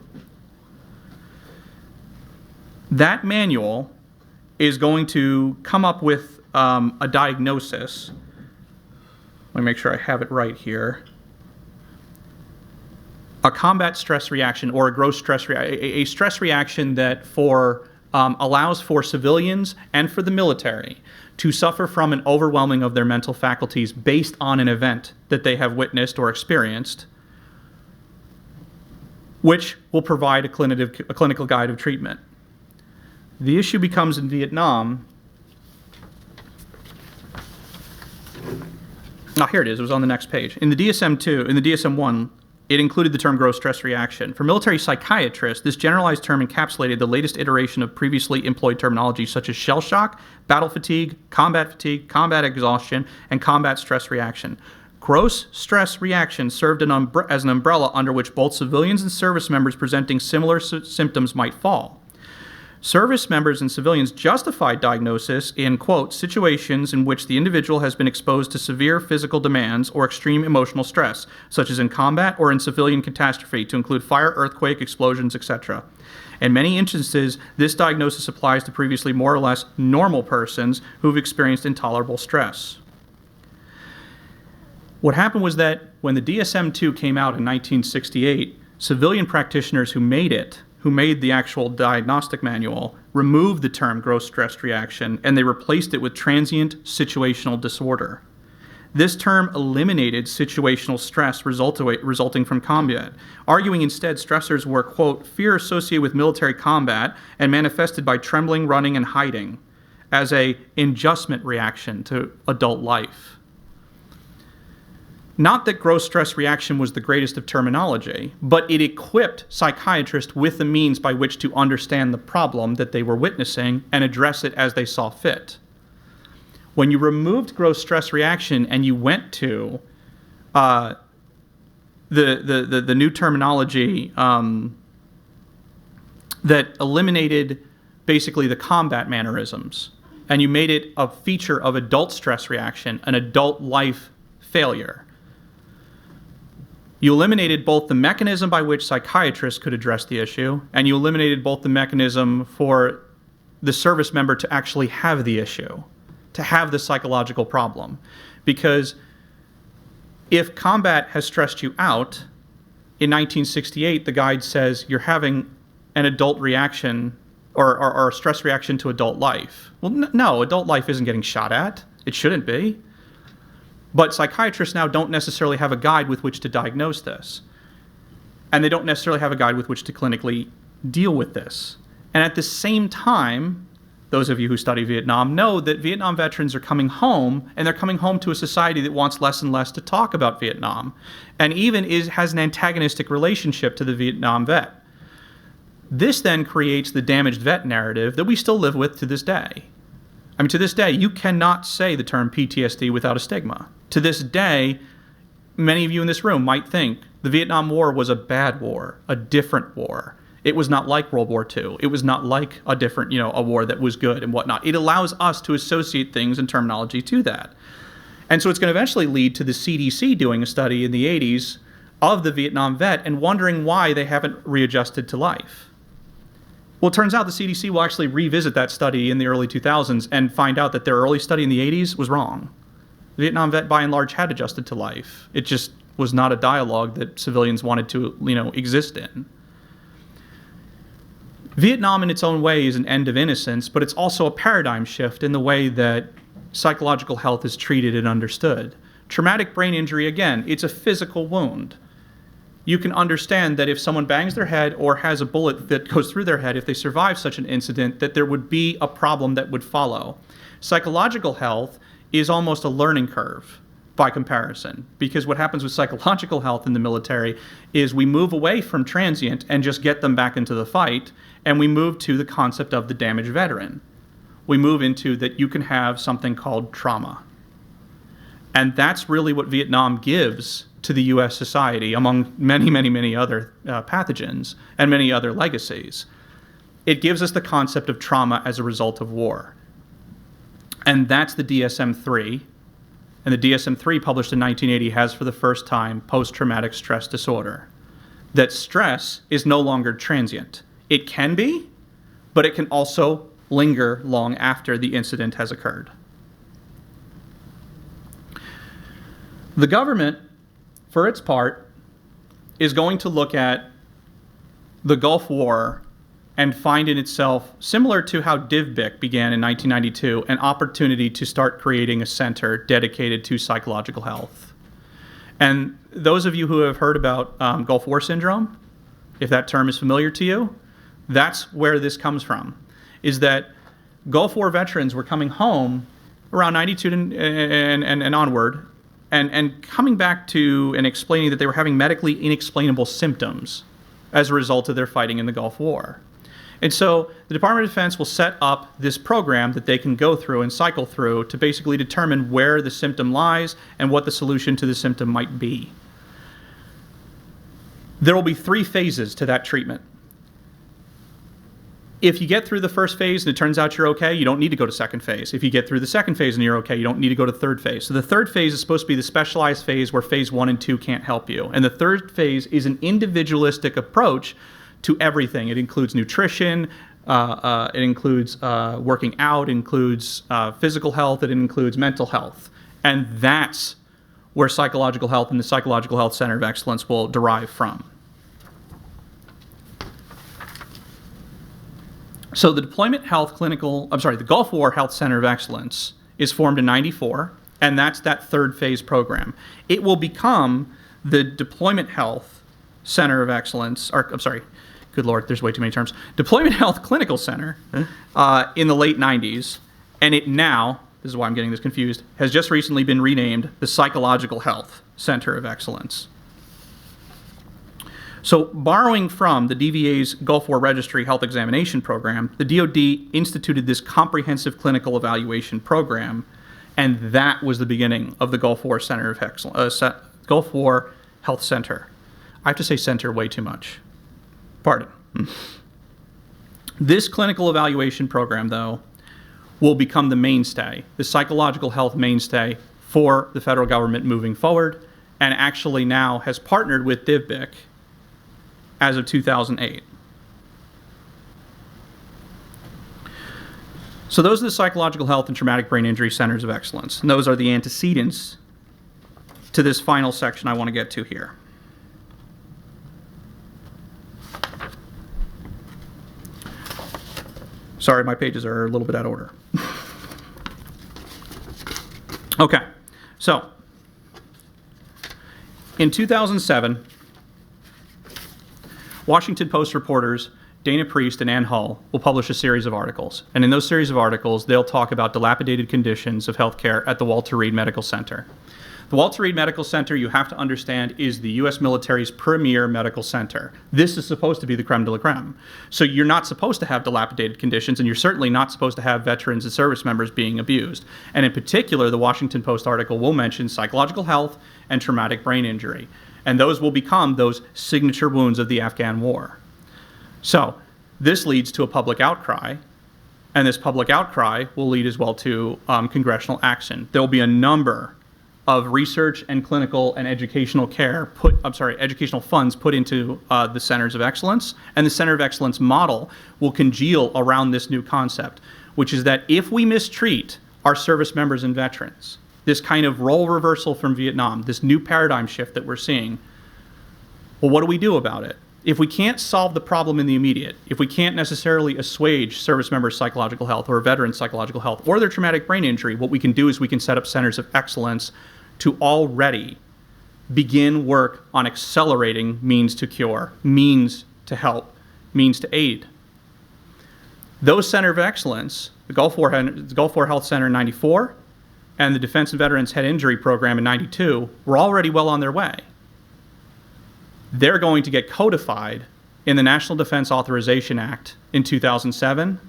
That manual is going to come up with a diagnosis. Let me make sure I have it right here. A combat stress reaction, or a gross stress reaction, a stress reaction that allows for civilians and for the military to suffer from an overwhelming of their mental faculties based on an event that they have witnessed or experienced, which will provide a clinical guide of treatment. The issue becomes in Vietnam. Here it is. It was on the next page. In the DSM-1, it included the term gross stress reaction. For military psychiatrists, this generalized term encapsulated the latest iteration of previously employed terminology such as shell shock, battle fatigue, combat exhaustion, and combat stress reaction. Gross stress reaction served as an umbrella under which both civilians and service members presenting similar symptoms might fall. Service members and civilians justified diagnosis in, quote, situations in which the individual has been exposed to severe physical demands or extreme emotional stress, such as in combat or in civilian catastrophe, to include fire, earthquake, explosions, etc. In many instances, this diagnosis applies to previously more or less normal persons who've experienced intolerable stress. What happened was that when the DSM-2 came out in 1968, civilian practitioners who made the actual diagnostic manual, removed the term gross stress reaction, and they replaced it with transient situational disorder. This term eliminated situational stress resulting from combat, arguing instead stressors were, quote, fear associated with military combat and manifested by trembling, running, and hiding as a adjustment reaction to adult life. Not that gross stress reaction was the greatest of terminology, but it equipped psychiatrists with the means by which to understand the problem that they were witnessing and address it as they saw fit. When you removed gross stress reaction and you went to the new terminology that eliminated basically the combat mannerisms, and you made it a feature of adult stress reaction, an adult life failure, you eliminated both the mechanism by which psychiatrists could address the issue, and you eliminated both the mechanism for the service member to actually have the issue, to have the psychological problem. Because if combat has stressed you out, in 1968, the guide says you're having an adult reaction or a stress reaction to adult life. Well, no, adult life isn't getting shot at. It shouldn't be. But psychiatrists now don't necessarily have a guide with which to diagnose this. And they don't necessarily have a guide with which to clinically deal with this. And at the same time, those of you who study Vietnam know that Vietnam veterans are coming home, and they're coming home to a society that wants less and less to talk about Vietnam, and even has an antagonistic relationship to the Vietnam vet. This then creates the damaged vet narrative that we still live with to this day. I mean, to this day, you cannot say the term PTSD without a stigma. To this day, many of you in this room might think the Vietnam War was a bad war, a different war. It was not like World War II. It was not like a different, a war that was good and whatnot. It allows us to associate things and terminology to that. And so it's going to eventually lead to the CDC doing a study in the 80s of the Vietnam vet and wondering why they haven't readjusted to life. Well, it turns out the CDC will actually revisit that study in the early 2000s and find out that their early study in the 80s was wrong. The Vietnam vet, by and large, had adjusted to life. It just was not a dialogue that civilians wanted to, exist in. Vietnam, in its own way, is an end of innocence, but it's also a paradigm shift in the way that psychological health is treated and understood. Traumatic brain injury, again, it's a physical wound. You can understand that if someone bangs their head or has a bullet that goes through their head, if they survive such an incident, that there would be a problem that would follow. Psychological health is almost a learning curve by comparison, because what happens with psychological health in the military is we move away from transient and just get them back into the fight, and we move to the concept of the damaged veteran. We move into that you can have something called trauma. And that's really what Vietnam gives to the U.S. society, among many, many, many other pathogens and many other legacies. It gives us the concept of trauma as a result of war. And that's the DSM-3. And the DSM-3, published in 1980, has for the first time post-traumatic stress disorder. That stress is no longer transient. It can be, but it can also linger long after the incident has occurred. The government, for its part, is going to look at the Gulf War and find in itself, similar to how DivBic began in 1992, an opportunity to start creating a center dedicated to psychological health. And those of you who have heard about Gulf War syndrome, if that term is familiar to you, that's where this comes from, is that Gulf War veterans were coming home around 92 and onward, and coming back to and explaining that they were having medically inexplainable symptoms as a result of their fighting in the Gulf War. And so the Department of Defense will set up this program that they can go through and cycle through to basically determine where the symptom lies and what the solution to the symptom might be. There will be 3 phases to that treatment. If you get through the first phase and it turns out you're okay, you don't need to go to second phase. If you get through the second phase and you're okay, you don't need to go to third phase. So the third phase is supposed to be the specialized phase where phase 1 and 2 can't help you. And the third phase is an individualistic approach to everything. It includes nutrition, it includes working out, it includes physical health, it includes mental health. And that's where psychological health and the Psychological Health Center of Excellence will derive from. So the the Gulf War Health Center of Excellence is formed in '94, and that's that third phase program. It will become the Deployment Health Center of Excellence, good Lord, there's way too many terms. Deployment Health Clinical Center in the late 90s, and it now, this is why I'm getting this confused, has just recently been renamed the Psychological Health Center of Excellence. So borrowing from the DVA's Gulf War Registry Health Examination Program, the DoD instituted this comprehensive clinical evaluation program, and that was the beginning of the Gulf War Center of Excellence, Gulf War Health Center. I have to say center way too much. Pardon. This clinical evaluation program, though, will become the mainstay, the psychological health mainstay for the federal government moving forward, and actually now has partnered with DivBIC as of 2008. So those are the psychological health and traumatic brain injury centers of excellence, and those are the antecedents to this final section I want to get to here. Sorry, my pages are a little bit out of order. Okay, so in 2007, Washington Post reporters Dana Priest and Ann Hull will publish a series of articles. And in those series of articles, they'll talk about dilapidated conditions of healthcare at the Walter Reed Medical Center. The Walter Reed Medical Center, you have to understand, is the U.S. military's premier medical center. This is supposed to be the creme de la creme. So you're not supposed to have dilapidated conditions, and you're certainly not supposed to have veterans and service members being abused. And in particular, the Washington Post article will mention psychological health and traumatic brain injury. And those will become those signature wounds of the Afghan war. So this leads to a public outcry, and this public outcry will lead as well to congressional action. There will be a number of research and clinical and educational educational funds put into the centers of excellence, and the center of excellence model will congeal around this new concept, which is that if we mistreat our service members and veterans, this kind of role reversal from Vietnam, this new paradigm shift that we're seeing, well, what do we do about it? If we can't solve the problem in the immediate, if we can't necessarily assuage service members' psychological health or veterans' psychological health or their traumatic brain injury, what we can do is we can set up centers of excellence to already begin work on accelerating means to cure, means to help, means to aid. Those centers of excellence, the Gulf War Health Center in 94 and the Defense and Veterans Head Injury Program in 92, were already well on their way. They're going to get codified in the National Defense Authorization Act in 2007.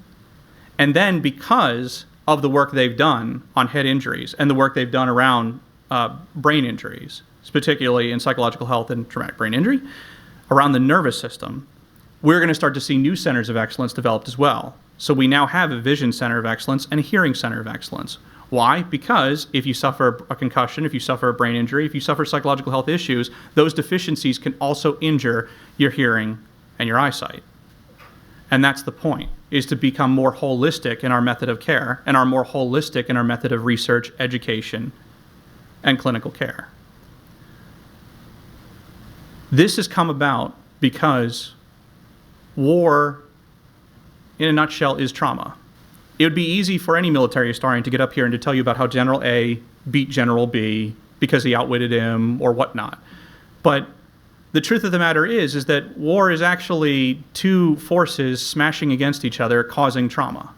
And then because of the work they've done on head injuries and the work they've done around brain injuries, particularly in psychological health and traumatic brain injury, around the nervous system, we're going to start to see new centers of excellence developed as well. So we now have a vision center of excellence and a hearing center of excellence. Why? Because if you suffer a concussion, if you suffer a brain injury, if you suffer psychological health issues, those deficiencies can also injure your hearing and your eyesight. And that's the point, is to become more holistic in our method of care and are more holistic in our method of research, education, and clinical care. This has come about because war, in a nutshell, is trauma. It would be easy for any military historian to get up here and to tell you about how General A beat General B because he outwitted him or whatnot. But the truth of the matter is that war is actually two forces smashing against each other, causing trauma.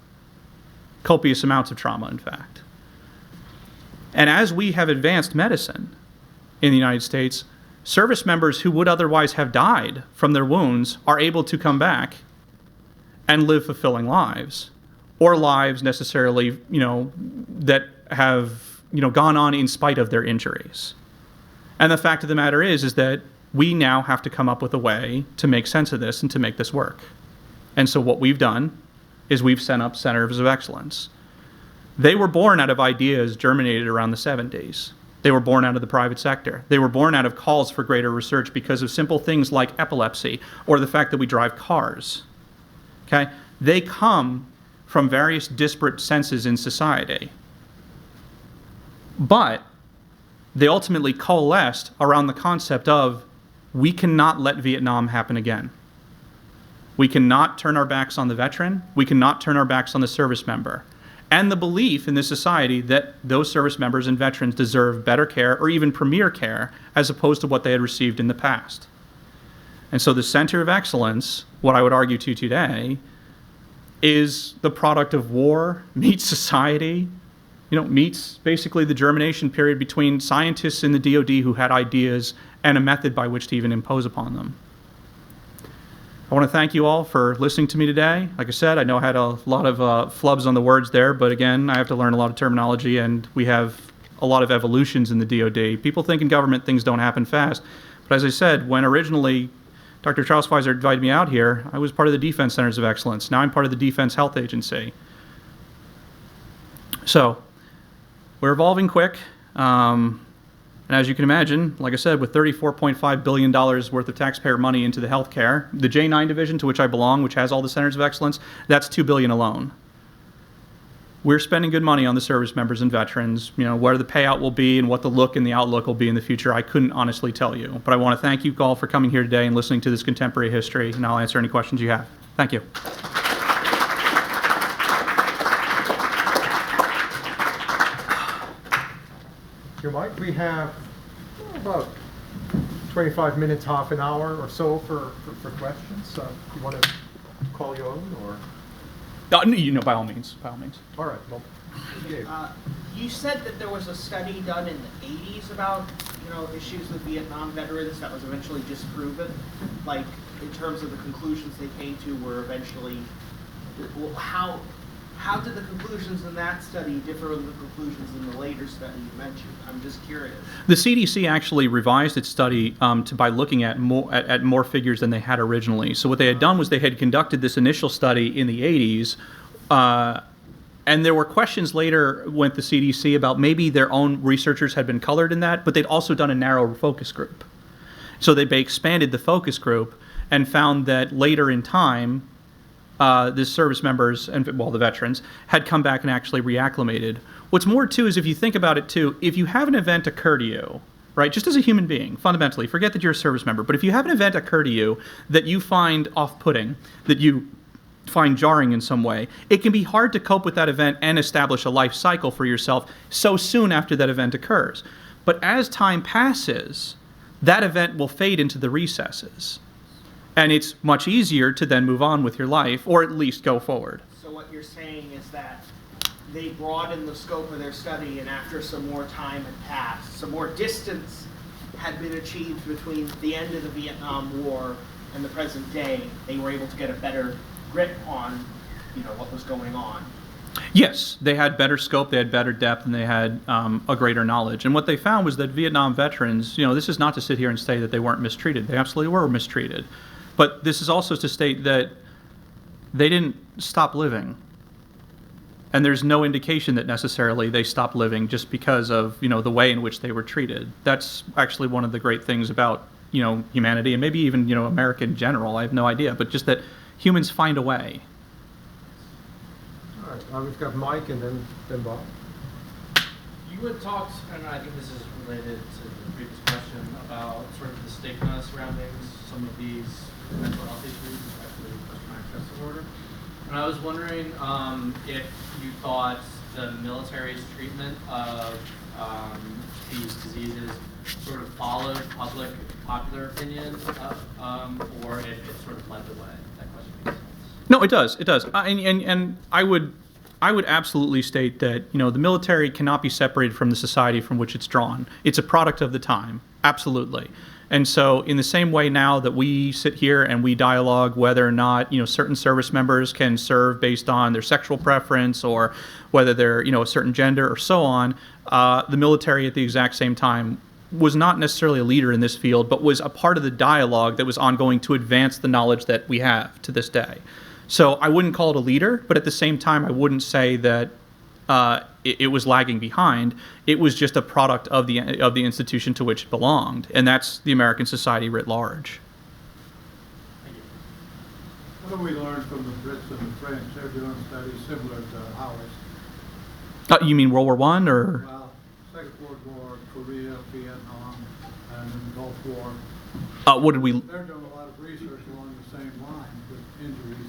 Copious amounts of trauma, in fact. And as we have advanced medicine in the United States, service members who would otherwise have died from their wounds are able to come back and live fulfilling lives, or lives necessarily, that have, gone on in spite of their injuries. And the fact of the matter is that we now have to come up with a way to make sense of this and to make this work. And so what we've done is we've set up centers of excellence. They were born out of ideas germinated around the 70s. They were born out of the private sector. They were born out of calls for greater research because of simple things like epilepsy or the fact that we drive cars. Okay? They come from various disparate senses in society. But they ultimately coalesced around the concept of we cannot let Vietnam happen again. We cannot turn our backs on the veteran. We cannot turn our backs on the service member. And the belief in this society that those service members and veterans deserve better care or even premier care as opposed to what they had received in the past. And so the Center of Excellence, what I would argue to today, is the product of war meets society meets basically the germination period between scientists in the DoD who had ideas and a method by which to even impose upon them. I want to thank you all for listening to me today. Like I said, I know I had a lot of flubs on the words there, but again, I have to learn a lot of terminology, and we have a lot of evolutions in the DoD. People think in government things don't happen fast, but as I said, when originally Dr. Trausweiser invited me out here, I was part of the Defense Centers of Excellence. Now I'm part of the Defense Health Agency. So we're evolving quick. And as you can imagine, like I said, with $34.5 billion worth of taxpayer money into the healthcare, the J9 division to which I belong, which has all the centers of excellence, that's $2 billion alone. We're spending good money on the service members and veterans. Where the payout will be and what the look and the outlook will be in the future, I couldn't honestly tell you. But I want to thank you all for coming here today and listening to this contemporary history, and I'll answer any questions you have. Thank you. Mike, we have about 25 minutes, half an hour or so for questions. You want to call your own, or? By all means, by all means. All right. Well, you said that there was a study done in the 80s about issues with Vietnam veterans that was eventually disproven. Like in terms of the conclusions they came to were eventually. Well, how did the conclusions in that study differ from the conclusions in the later study you mentioned? I'm just curious. The CDC actually revised its study by looking at more figures than they had originally. So what they had done was they had conducted this initial study in the 80s, and there were questions later with the CDC about maybe their own researchers had been colored in that, but they'd also done a narrow focus group. So they expanded the focus group and found that later in time, the service members and the veterans had come back and actually reacclimated. What's more too is if you think about it too, if you have an event occur to you, right, just as a human being, fundamentally, forget that you're a service member, but if you have an event occur to you that you find off-putting, that you find jarring in some way, it can be hard to cope with that event and establish a life cycle for yourself so soon after that event occurs. But as time passes, that event will fade into the recesses. And it's much easier to then move on with your life, or at least go forward. So what you're saying is that they broadened the scope of their study, and after some more time had passed, some more distance had been achieved between the end of the Vietnam War and the present day, they were able to get a better grip on, what was going on. Yes, they had better scope, they had better depth, and they had a greater knowledge. And what they found was that Vietnam veterans, this is not to sit here and say that they weren't mistreated. They absolutely were mistreated. But this is also to state that they didn't stop living. And there's no indication that necessarily they stopped living just because of, the way in which they were treated. That's actually one of the great things about, humanity, and maybe even, America in general. I have no idea. But just that humans find a way. All right. We've got Mike and then Bob. You had talked, and I think this is related to the previous question, about sort of the stigma surrounding some of these mental health issues, especially post-traumatic stress disorder. And I was wondering if you thought the military's treatment of these diseases sort of followed popular opinion, or if it sort of led the way. That question makes sense. No, it does. It does. And I would absolutely state that the military cannot be separated from the society from which it's drawn. It's a product of the time, absolutely. And so in the same way now that we sit here and we dialogue whether or not, certain service members can serve based on their sexual preference or whether they're, a certain gender or so on, the military at the exact same time was not necessarily a leader in this field, but was a part of the dialogue that was ongoing to advance the knowledge that we have to this day. So I wouldn't call it a leader, but at the same time, I wouldn't say that it was lagging behind. It was just a product of the institution to which it belonged, and that's the American society writ large. Thank you. What do we learn from the Brits and the French? They're doing studies similar to ours. You mean World War I, or? Well, Second World War, Korea, Vietnam, and the Gulf War. What did we? They're doing a lot of research along the same line with injuries.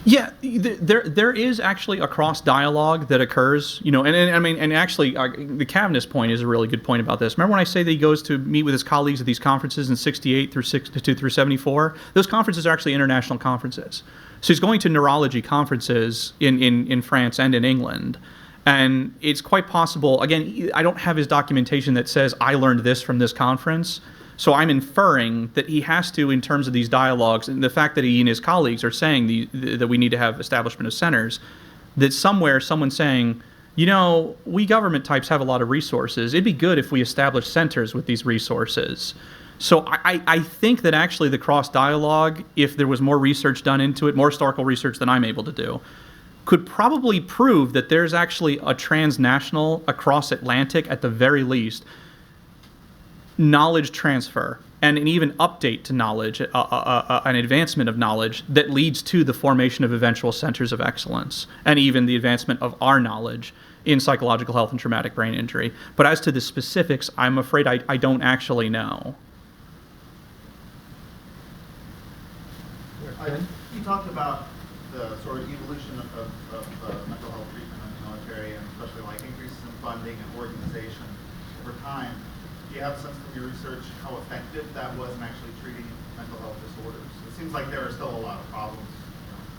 Yeah, there is actually a cross dialogue that occurs, and actually the Cavness point is a really good point about this. Remember when I say that he goes to meet with his colleagues at these conferences in 68 through 62 through 74? Those conferences are actually international conferences. So he's going to neurology conferences in France and in England. And it's quite possible, again, I don't have his documentation that says I learned this from this conference, so I'm inferring that he has to, in terms of these dialogues, and the fact that he and his colleagues are saying that we need to have establishment of centers, that somewhere someone's saying, you know, we government types have a lot of resources. It'd be good if we establish centers with these resources. So I think that actually the cross-dialogue, if there was more research done into it, more historical research than I'm able to do, could probably prove that there's actually a transnational, across Atlantic at the very least, knowledge transfer and an even update to knowledge, an advancement of knowledge that leads to the formation of eventual centers of excellence and even the advancement of our knowledge in psychological health and traumatic brain injury. But as to the specifics, I'm afraid I don't actually know. You talked about the sort of evolution of mental health treatment in the military, and especially like increases in funding and organization over time. Do you have a sense from your research how effective that was in actually treating mental health disorders? It seems like there are still a lot of problems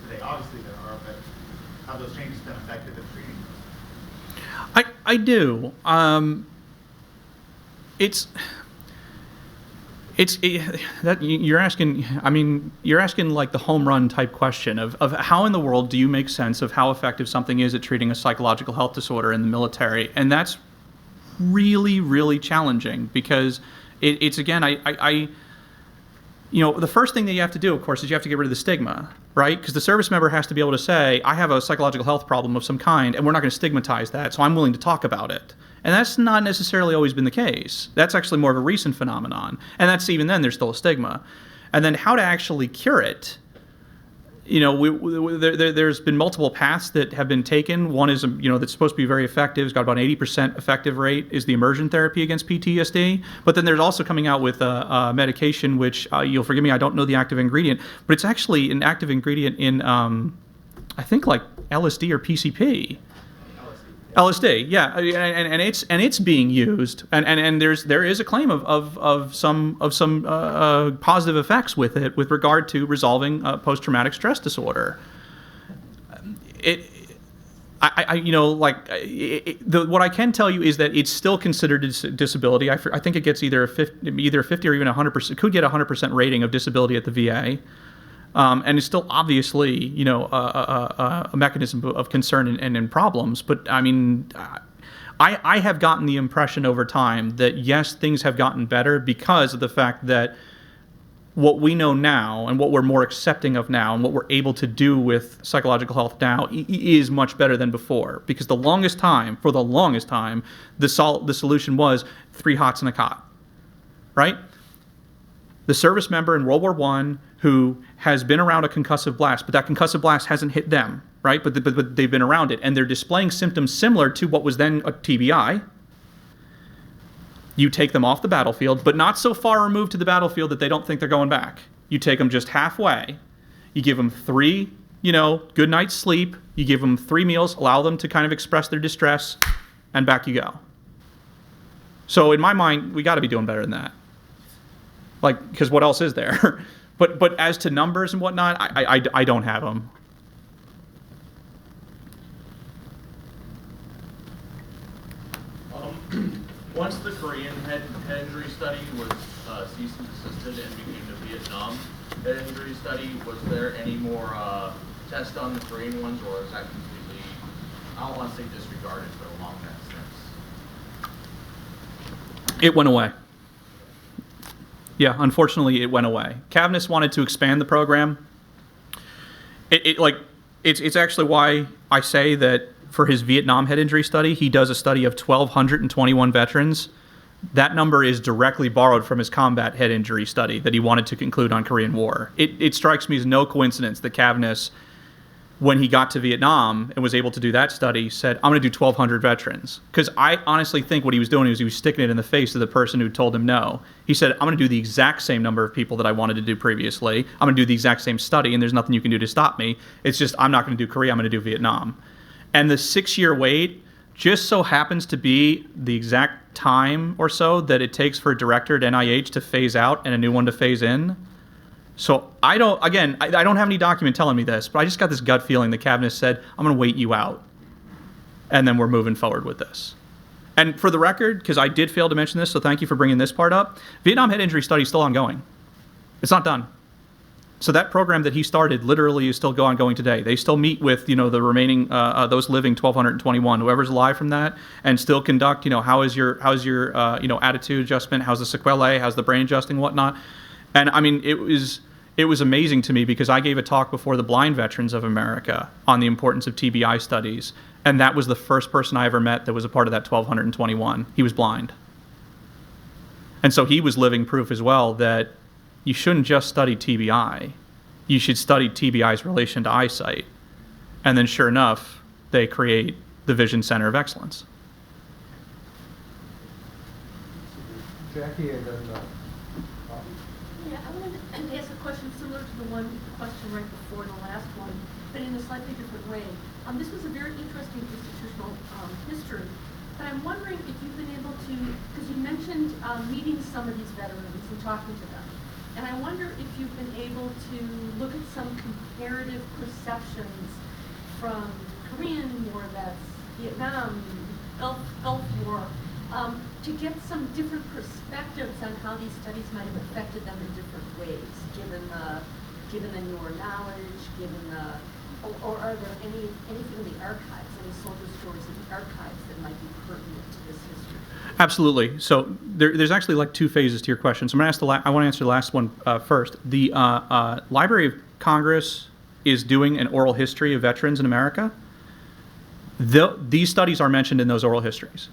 today. Obviously there are, but have those changes been effective in treating those? I do. That you're asking. I mean, you're asking like the home run type question of how in the world do you make sense of how effective something is at treating a psychological health disorder in the military, and that's really, really challenging because it's again, you know, the first thing that you have to do, of course, is you have to get rid of the stigma, right? Because the service member has to be able to say, I have a psychological health problem of some kind, and we're not going to stigmatize that, so I'm willing to talk about it. And that's not necessarily always been the case. That's actually more of a recent phenomenon. And that's even then, there's still a stigma. And then how to actually cure it, you know, there's been multiple paths that have been taken. One is, you know, that's supposed to be very effective. It's got about 80% effective rate is the immersion therapy against PTSD. But then there's also coming out with a medication, which you'll forgive me, I don't know the active ingredient, but it's actually an active ingredient in, I think like LSD or PCP. LSD, yeah, and it's being used, and there is a claim of some positive effects with it with regard to resolving post-traumatic stress disorder. What I can tell you is that it's still considered a disability. I think it gets either 50 or even 100%. Could get a 100% rating of disability at the VA. And it's still obviously, you know, a mechanism of concern and problems. But I mean, I have gotten the impression over time that yes, things have gotten better because of the fact that what we know now and what we're more accepting of now and what we're able to do with psychological health now is much better than before. Because for the longest time, the solution was 3 hots and a cot, right? The service member in World War I who has been around a concussive blast, but that concussive blast hasn't hit them, right? But they've been around it, and they're displaying symptoms similar to what was then a TBI. You take them off the battlefield, but not so far removed to the battlefield that they don't think they're going back. You take them just halfway. You give them 3, you know, good night's sleep. You give them 3 meals, allow them to kind of express their distress, and back you go. So in my mind, we got to be doing better than that. Like, because what else is there? But as to numbers and whatnot, I don't have them. Once the Korean head injury study was ceased and desisted and became the Vietnam head injury study, was there any more tests on the Korean ones, or is that completely, I don't want to say disregarded, but along that sense? It went away. Yeah, unfortunately, it went away. Cavness wanted to expand the program. It's actually why I say that for his Vietnam head injury study, he does a study of 1,221 veterans. That number is directly borrowed from his combat head injury study that he wanted to conclude on Korean War. It strikes me as no coincidence that Cavness, when he got to Vietnam and was able to do that study, said, I'm going to do 1,200 veterans. Because I honestly think what he was doing is he was sticking it in the face of the person who told him no. He said, I'm going to do the exact same number of people that I wanted to do previously. I'm going to do the exact same study, and there's nothing you can do to stop me. It's just, I'm not going to do Korea, I'm going to do Vietnam. And the 6-year wait just so happens to be the exact time or so that it takes for a director at NIH to phase out and a new one to phase in. So I don't have any document telling me this, but I just got this gut feeling that Cavness said, I'm going to wait you out. and then we're moving forward with this. And for the record, because I did fail to mention this, so thank you for bringing this part up, Vietnam head injury study is still ongoing. It's not done. So that program that he started literally is still ongoing today. They still meet with, the remaining, those living 1,221, whoever's alive from that, and still conduct, how is your attitude adjustment, how's the sequelae, how's the brain adjusting, whatnot. And I mean, it was amazing to me because I gave a talk before the Blind Veterans of America on the importance of TBI studies. And that was the first person I ever met that was a part of that 1,221. He was blind. And so he was living proof as well that you shouldn't just study TBI. You should study TBI's relation to eyesight. And then sure enough, they create the Vision Center of Excellence. Jackie, and then Yeah, I wanted to ask a question similar to the question right before the last one, but in a slightly different way. This was a very interesting institutional history, but I'm wondering if you've been able to, because you mentioned meeting some of these veterans and talking to them, and I wonder if you've been able to look at some comparative perceptions from Korean War vets, Vietnam, Gulf War, to get some different perspectives on how these studies might have affected them in different ways, given the newer knowledge, or are there anything in the archives, any soldier stories in the archives that might be pertinent to this history? Absolutely. So there's actually like two phases to your question. So I'm going to I want to answer the last one first. The Library of Congress is doing an oral history of veterans in America. These studies are mentioned in those oral histories.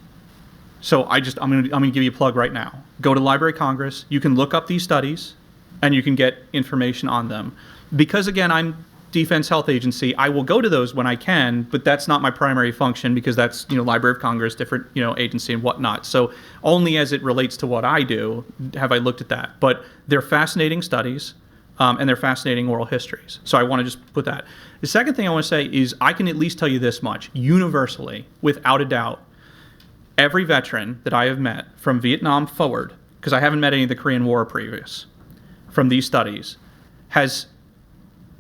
So I'm going to give you a plug right now. Go to Library of Congress. You can look up these studies, and you can get information on them. Because again, I'm Defense Health Agency, I will go to those when I can, but that's not my primary function because that's Library of Congress, different agency and whatnot. So only as it relates to what I do have I looked at that. But they're fascinating studies, and they're fascinating oral histories. So I want to just put that. The second thing I want to say is I can at least tell you this much, universally, without a doubt, every veteran that I have met from Vietnam forward, because I haven't met any of the Korean War previous, from these studies, has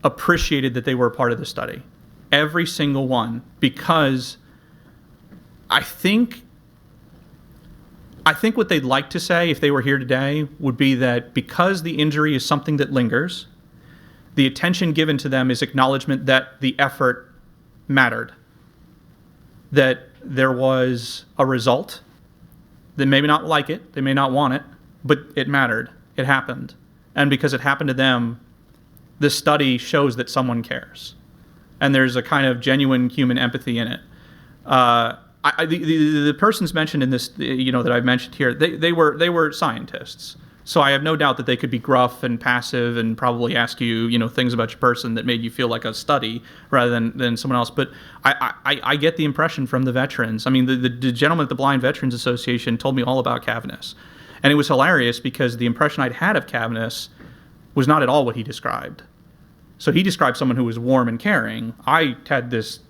appreciated that they were a part of the study. Every single one, because I think what they'd like to say if they were here today would be that because the injury is something that lingers, the attention given to them is acknowledgement that the effort mattered, that there was a result. They may not like it, they may not want it, but it mattered. It happened. And because it happened to them, this study shows that someone cares. And there's a kind of genuine human empathy in it. The persons mentioned in this, that I've mentioned here, they were scientists. So I have no doubt that they could be gruff and passive and probably ask you, things about your person that made you feel like a study rather than someone else. But I get the impression from the veterans. I mean, the gentleman at the Blind Veterans Association told me all about Cavness. And it was hilarious because the impression I'd had of Cavness was not at all what he described. So he described someone who was warm and caring. I had this,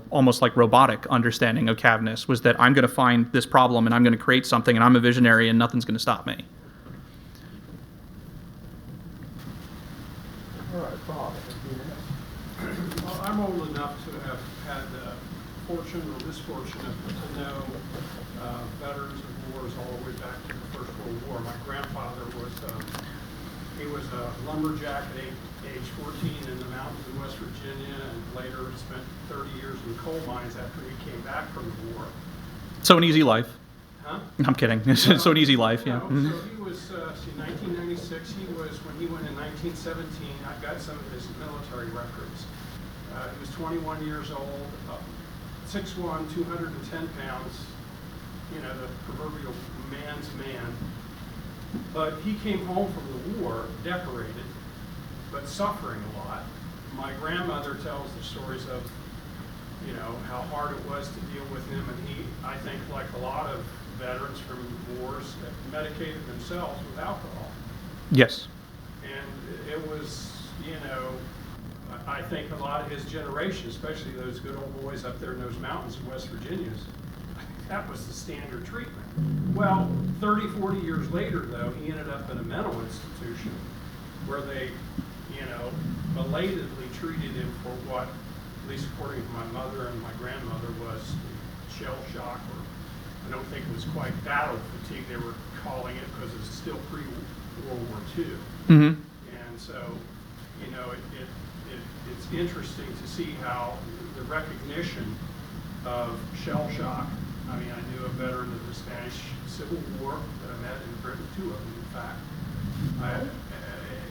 almost like robotic understanding of Cavness, was that I'm going to find this problem and I'm going to create something and I'm a visionary and nothing's going to stop me. all right, Bob. Well, I'm old enough to have had the fortune or misfortune to know veterans of wars all the way back to the First World War. My grandfather was a lumberjack at age 14 in the mountains of West Virginia, and later spent 30 years in coal mines after he came back from the war. So an easy life. Huh? I'm kidding. So an easy life, yeah. No, Mhm. so he was, 1996, when he went in 1917, I've got some of his military records. He was 21 years old, 6'1", 210 pounds, the proverbial man's man. But he came home from the war decorated, but suffering a lot. My grandmother tells the stories of, how hard it was to deal with him, and he, I think, like a lot of veterans from wars, medicated themselves with alcohol. Yes. And it was, I think a lot of his generation, especially those good old boys up there in those mountains in West Virginia, that was the standard treatment. Well, 30, 40 years later, though, he ended up in a mental institution where they, belatedly treated him for what, at least according to my mother and my grandmother, was shell shock, or I don't think it was quite battle fatigue. They were calling it because it's still pre-World War II. Mm-hmm. And so, you know, it's interesting to see how the recognition of shell shock. I mean, I knew a veteran of the Spanish Civil War that I met in Britain, 2 of them, in fact.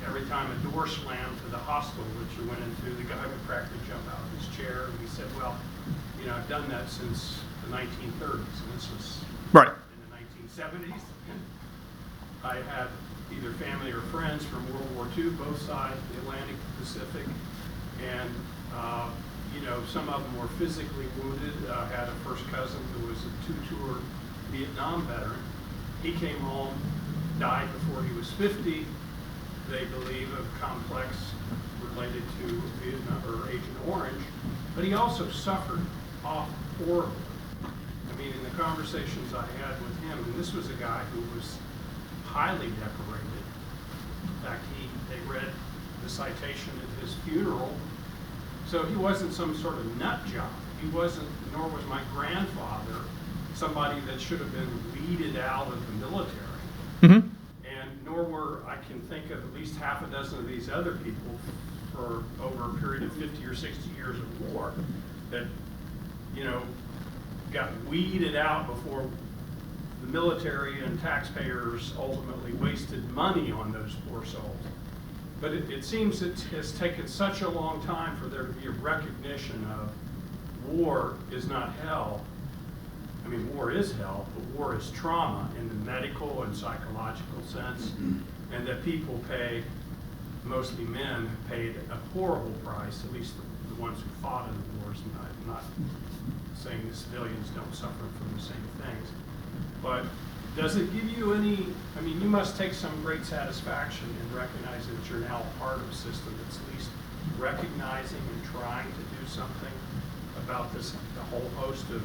Every time a door slammed to the hospital that you went into, the guy would practically jump out of his chair, and he said, well, you know, I've done that since the 1930s, and this was Right. in the 1970s. I had either family or friends from World War II, both sides, the Atlantic, Pacific, and you know, some of them were physically wounded. I had a first cousin who was a 2-tour Vietnam veteran. He came home, died before he was 50. They believe of complex related to Vietnam or Agent Orange, but he also suffered horribly. I mean, in the conversations I had with him, and this was a guy who was highly decorated. In fact, they read the citation at his funeral. So he wasn't some sort of nut job. He wasn't, nor was my grandfather, somebody that should have been weeded out of the military. Mm-hmm. And nor were, I can think of at least half a dozen of these other people for over a period of 50 or 60 years of war that, you know, got weeded out before the military and taxpayers ultimately wasted money on those poor souls. But it seems it has taken such a long time for there to be a recognition of war is not hell. I mean, war is hell, but war is trauma in the medical and psychological sense, and that people pay, mostly men, paid a horrible price, at least the ones who fought in the wars. And I'm not saying the civilians don't suffer from the same things. But does it give you any, I mean, you must take some great satisfaction in recognizing that you're now a part of a system that's at least recognizing and trying to do something about this, the whole host of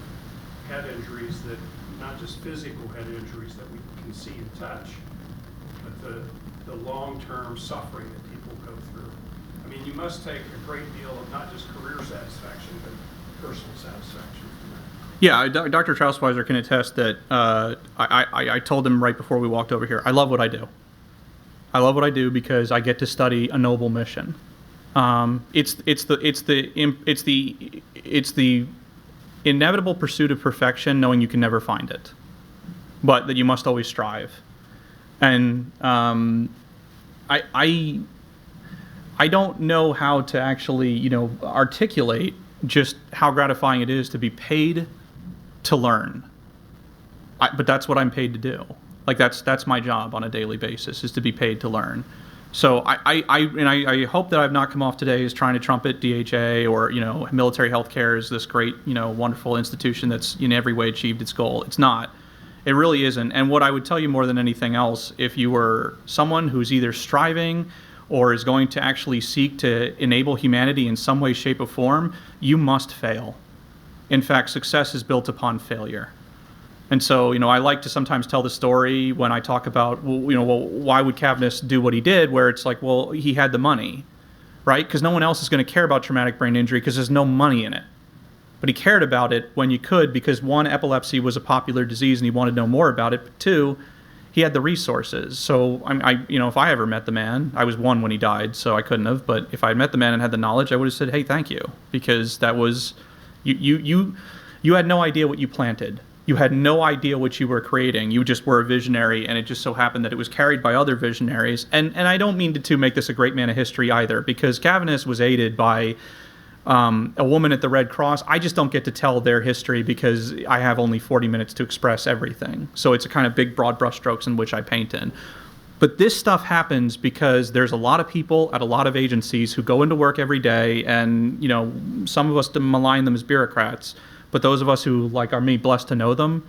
head injuries that, not just physical head injuries that we can see and touch, but the long-term suffering that people go through. I mean, you must take a great deal of not just career satisfaction, but personal satisfaction from that. Yeah, Dr. Trausweiser can attest that I told him right before we walked over here, I love what I do. I love what I do because I get to study a noble mission. It's the inevitable pursuit of perfection, knowing you can never find it, but that you must always strive. And I don't know how to actually, you know, articulate just how gratifying it is to be paid to learn. But that's what I'm paid to do. Like that's my job on a daily basis, is to be paid to learn. So I hope that I've not come off today as trying to trumpet DHA or, you know, military healthcare is this great, you know, wonderful institution that's in every way achieved its goal. It's not. It really isn't. And what I would tell you more than anything else, if you were someone who's either striving or is going to actually seek to enable humanity in some way, shape, or form, you must fail. In fact, success is built upon failure. And so, you know, I like to sometimes tell the story when I talk about, well, why would Cavness do what he did, where it's like, well, he had the money, right? Because no one else is going to care about traumatic brain injury because there's no money in it. But he cared about it when you could because, one, epilepsy was a popular disease and he wanted to know more about it. But two, he had the resources. So, you know, if I ever met the man, I was one when he died, so I couldn't have. But if I had met the man and had the knowledge, I would have said, hey, thank you. Because that was, you had no idea what you planted. You had no idea what you were creating. You just were a visionary, and it just so happened that it was carried by other visionaries. And I don't mean to make this a great man of history either, because Cavness was aided by a woman at the Red Cross. I just don't get to tell their history because I have only 40 minutes to express everything. So it's a kind of big, broad brushstrokes in which I paint in. But this stuff happens because there's a lot of people at a lot of agencies who go into work every day, and, you know, some of us malign them as bureaucrats. But those of us who, like, are me, blessed to know them,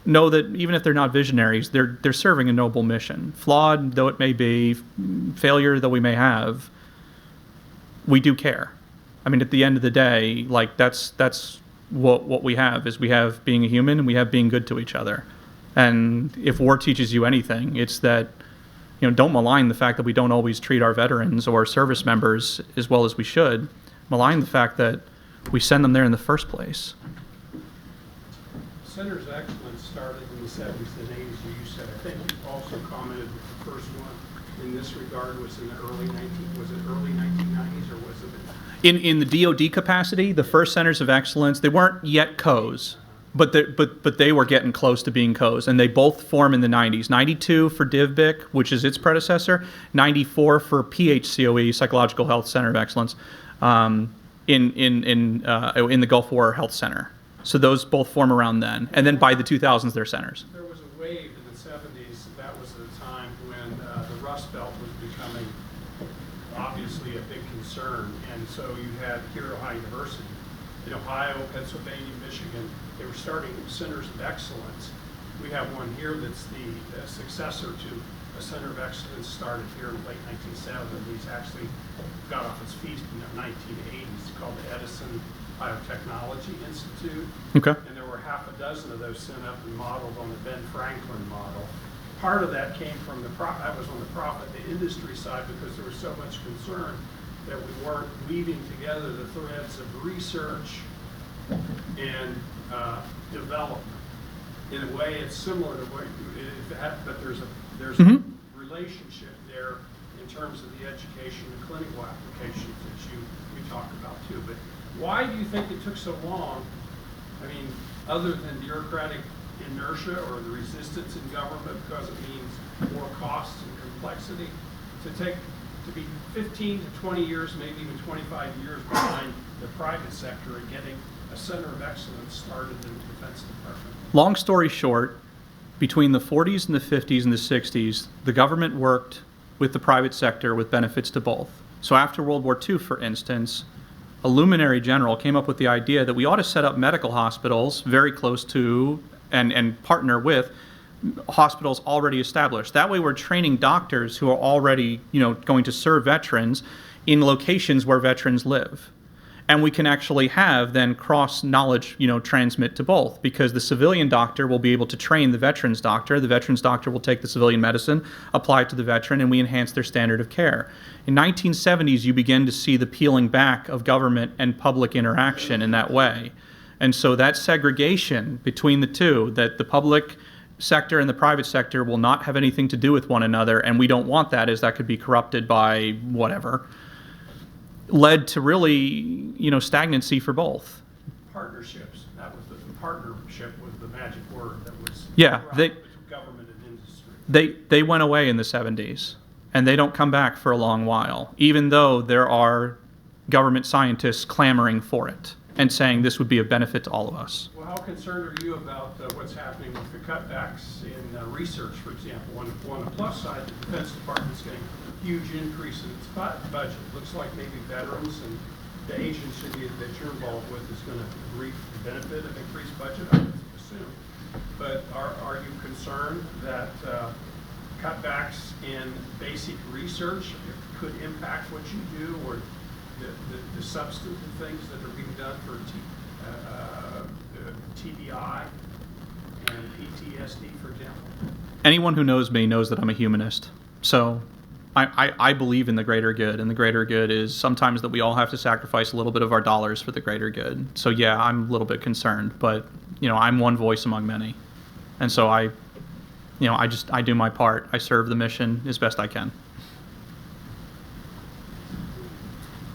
know that even if they're not visionaries, they're serving a noble mission. Flawed though it may be, failure though we may have, we do care. I mean, at the end of the day, like, that's what we have, is we have being a human and we have being good to each other. And if war teaches you anything, it's that, you know, don't malign the fact that we don't always treat our veterans or service members as well as we should. Malign the fact that we send them there in the first place. Centers of Excellence started in the 70s and 80s, you said. I think you also commented that the first one in this regard was in the early 1990s, or was it? In the DoD capacity, the first centers of excellence, they weren't yet COEs, but they were getting close to being COEs, and they both form in the 90s. 92 for DivBIC, which is its predecessor, 94 for PHCOE, Psychological Health Center of Excellence, in the Gulf War Health Center. So those both form around then, and then by the 2000s, they're centers. There was a wave in the 70s. That was the time when the Rust Belt was becoming obviously a big concern, and so you had here at Ohio University, in Ohio, Pennsylvania, Michigan, they were starting centers of excellence. We have one here that's the successor to a center of excellence started here in the late 1970s. Actually got off its feet in the 1980s. It's called the Edison Biotechnology Institute. Okay. And there were half a dozen of those sent up and modeled on the Ben Franklin model. Part of that came from that was on the profit, the industry side, because there was so much concern that we weren't weaving together the threads of research and development. In a way, it's similar to what but there's a relationship there in terms of the education and clinical applications that we talked about too. But why do you think it took so long? I mean, other than bureaucratic inertia or the resistance in government because it means more cost and complexity, to be 15 to 20 years, maybe even 25 years behind the private sector in getting a center of excellence started in the Defense Department? Long story short, between the 40s and the 50s and the 60s, the government worked with the private sector with benefits to both. So after World War II, for instance, a luminary general came up with the idea that we ought to set up medical hospitals very close to and partner with hospitals already established. That way we're training doctors who are already, going to serve veterans in locations where veterans live. And we can actually have then cross-knowledge, transmit to both, because the civilian doctor will be able to train the veterans doctor will take the civilian medicine, apply it to the veteran, and we enhance their standard of care. In 1970s, you begin to see the peeling back of government and public interaction in that way. And so that segregation between the two, that the public sector and the private sector will not have anything to do with one another, and we don't want that, as that could be corrupted by whatever, led to really, stagnancy for both. Partnerships. That was the partnership was the magic word that was between government and industry. They went away in the 70s, and they don't come back for a long while, even though there are government scientists clamoring for it and saying this would be a benefit to all of us. Well, how concerned are you about what's happening with the cutbacks in research, for example? On the plus side, the Defense Department's getting a huge increase in its budget. Looks like maybe veterans and the agency that you're involved with is going to reap the benefit of increased budget, I would assume. But are you concerned that cutbacks in basic research could impact what you do, or the substantive things that are being done for TBI and PTSD, for example? Anyone who knows me knows that I'm a humanist. So I believe in the greater good, and the greater good is sometimes that we all have to sacrifice a little bit of our dollars for the greater good. So yeah, I'm a little bit concerned, but I'm one voice among many. And so I do my part. I serve the mission as best I can.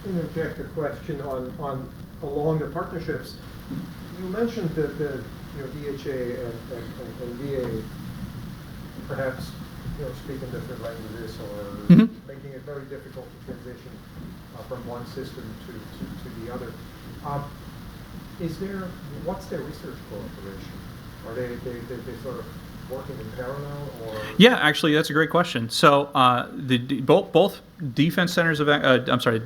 Interject a question along the partnerships. You mentioned that the DHA and VA perhaps speaking different languages or making it very difficult to transition from one system to the other. What's their research cooperation? Are they sort of working in parallel, or? Yeah, actually, that's a great question. So both Defense Centers of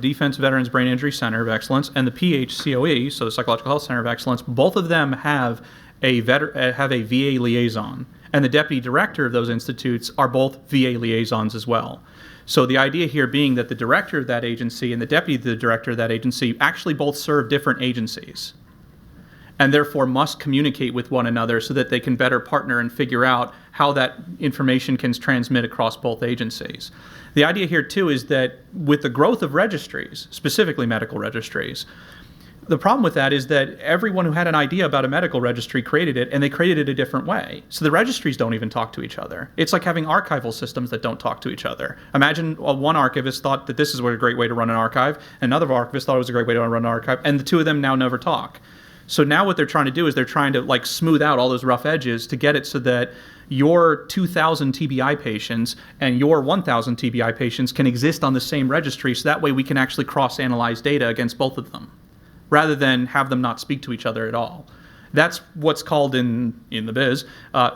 Defense Veterans Brain Injury Center of Excellence and the PHCOE, so the Psychological Health Center of Excellence, both of them have a VA liaison, and the deputy director of those institutes are both VA liaisons as well. So the idea here being that the director of that agency and the deputy director of that agency actually both serve different agencies, and therefore must communicate with one another so that they can better partner and figure out how that information can transmit across both agencies. The idea here, too, is that with the growth of registries, specifically medical registries, The problem with that is that everyone who had an idea about a medical registry created it, and they created it a different way. So the registries don't even talk to each other. It's like having archival systems that don't talk to each other. Imagine one archivist thought that this is a great way to run an archive, and another archivist thought it was a great way to run an archive, and the two of them now never talk. So now what they're trying to do is they're trying to like smooth out all those rough edges to get it so that your 2,000 TBI patients and your 1,000 TBI patients can exist on the same registry, so that way we can actually cross-analyze data against both of them, rather than have them not speak to each other at all. That's what's called in the biz,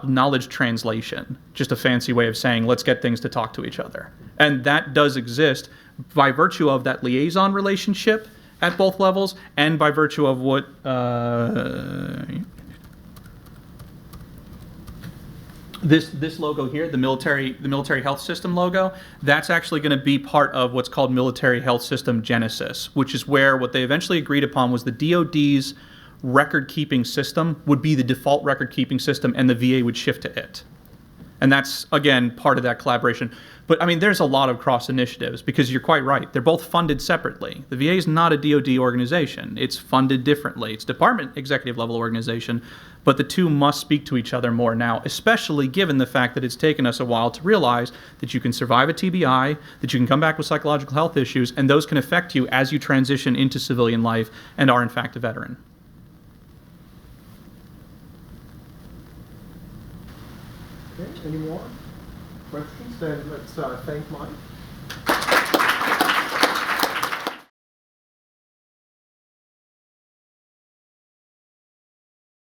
knowledge translation. Just a fancy way of saying, let's get things to talk to each other. And that does exist by virtue of that liaison relationship at both levels, and by virtue of what this logo here, the military health system logo, that's actually going to be part of what's called military health system genesis, which is where what they eventually agreed upon was the DoD's record-keeping system would be the default record-keeping system, and the VA would shift to it. And that's, again, part of that collaboration. But, I mean, there's a lot of cross-initiatives, because you're quite right. They're both funded separately. The VA is not a DoD organization. It's funded differently. It's department executive-level organization, but the two must speak to each other more now, especially given the fact that it's taken us a while to realize that you can survive a TBI, that you can come back with psychological health issues, and those can affect you as you transition into civilian life and are, in fact, a veteran. Okay, any more questions? Then let's thank Mike.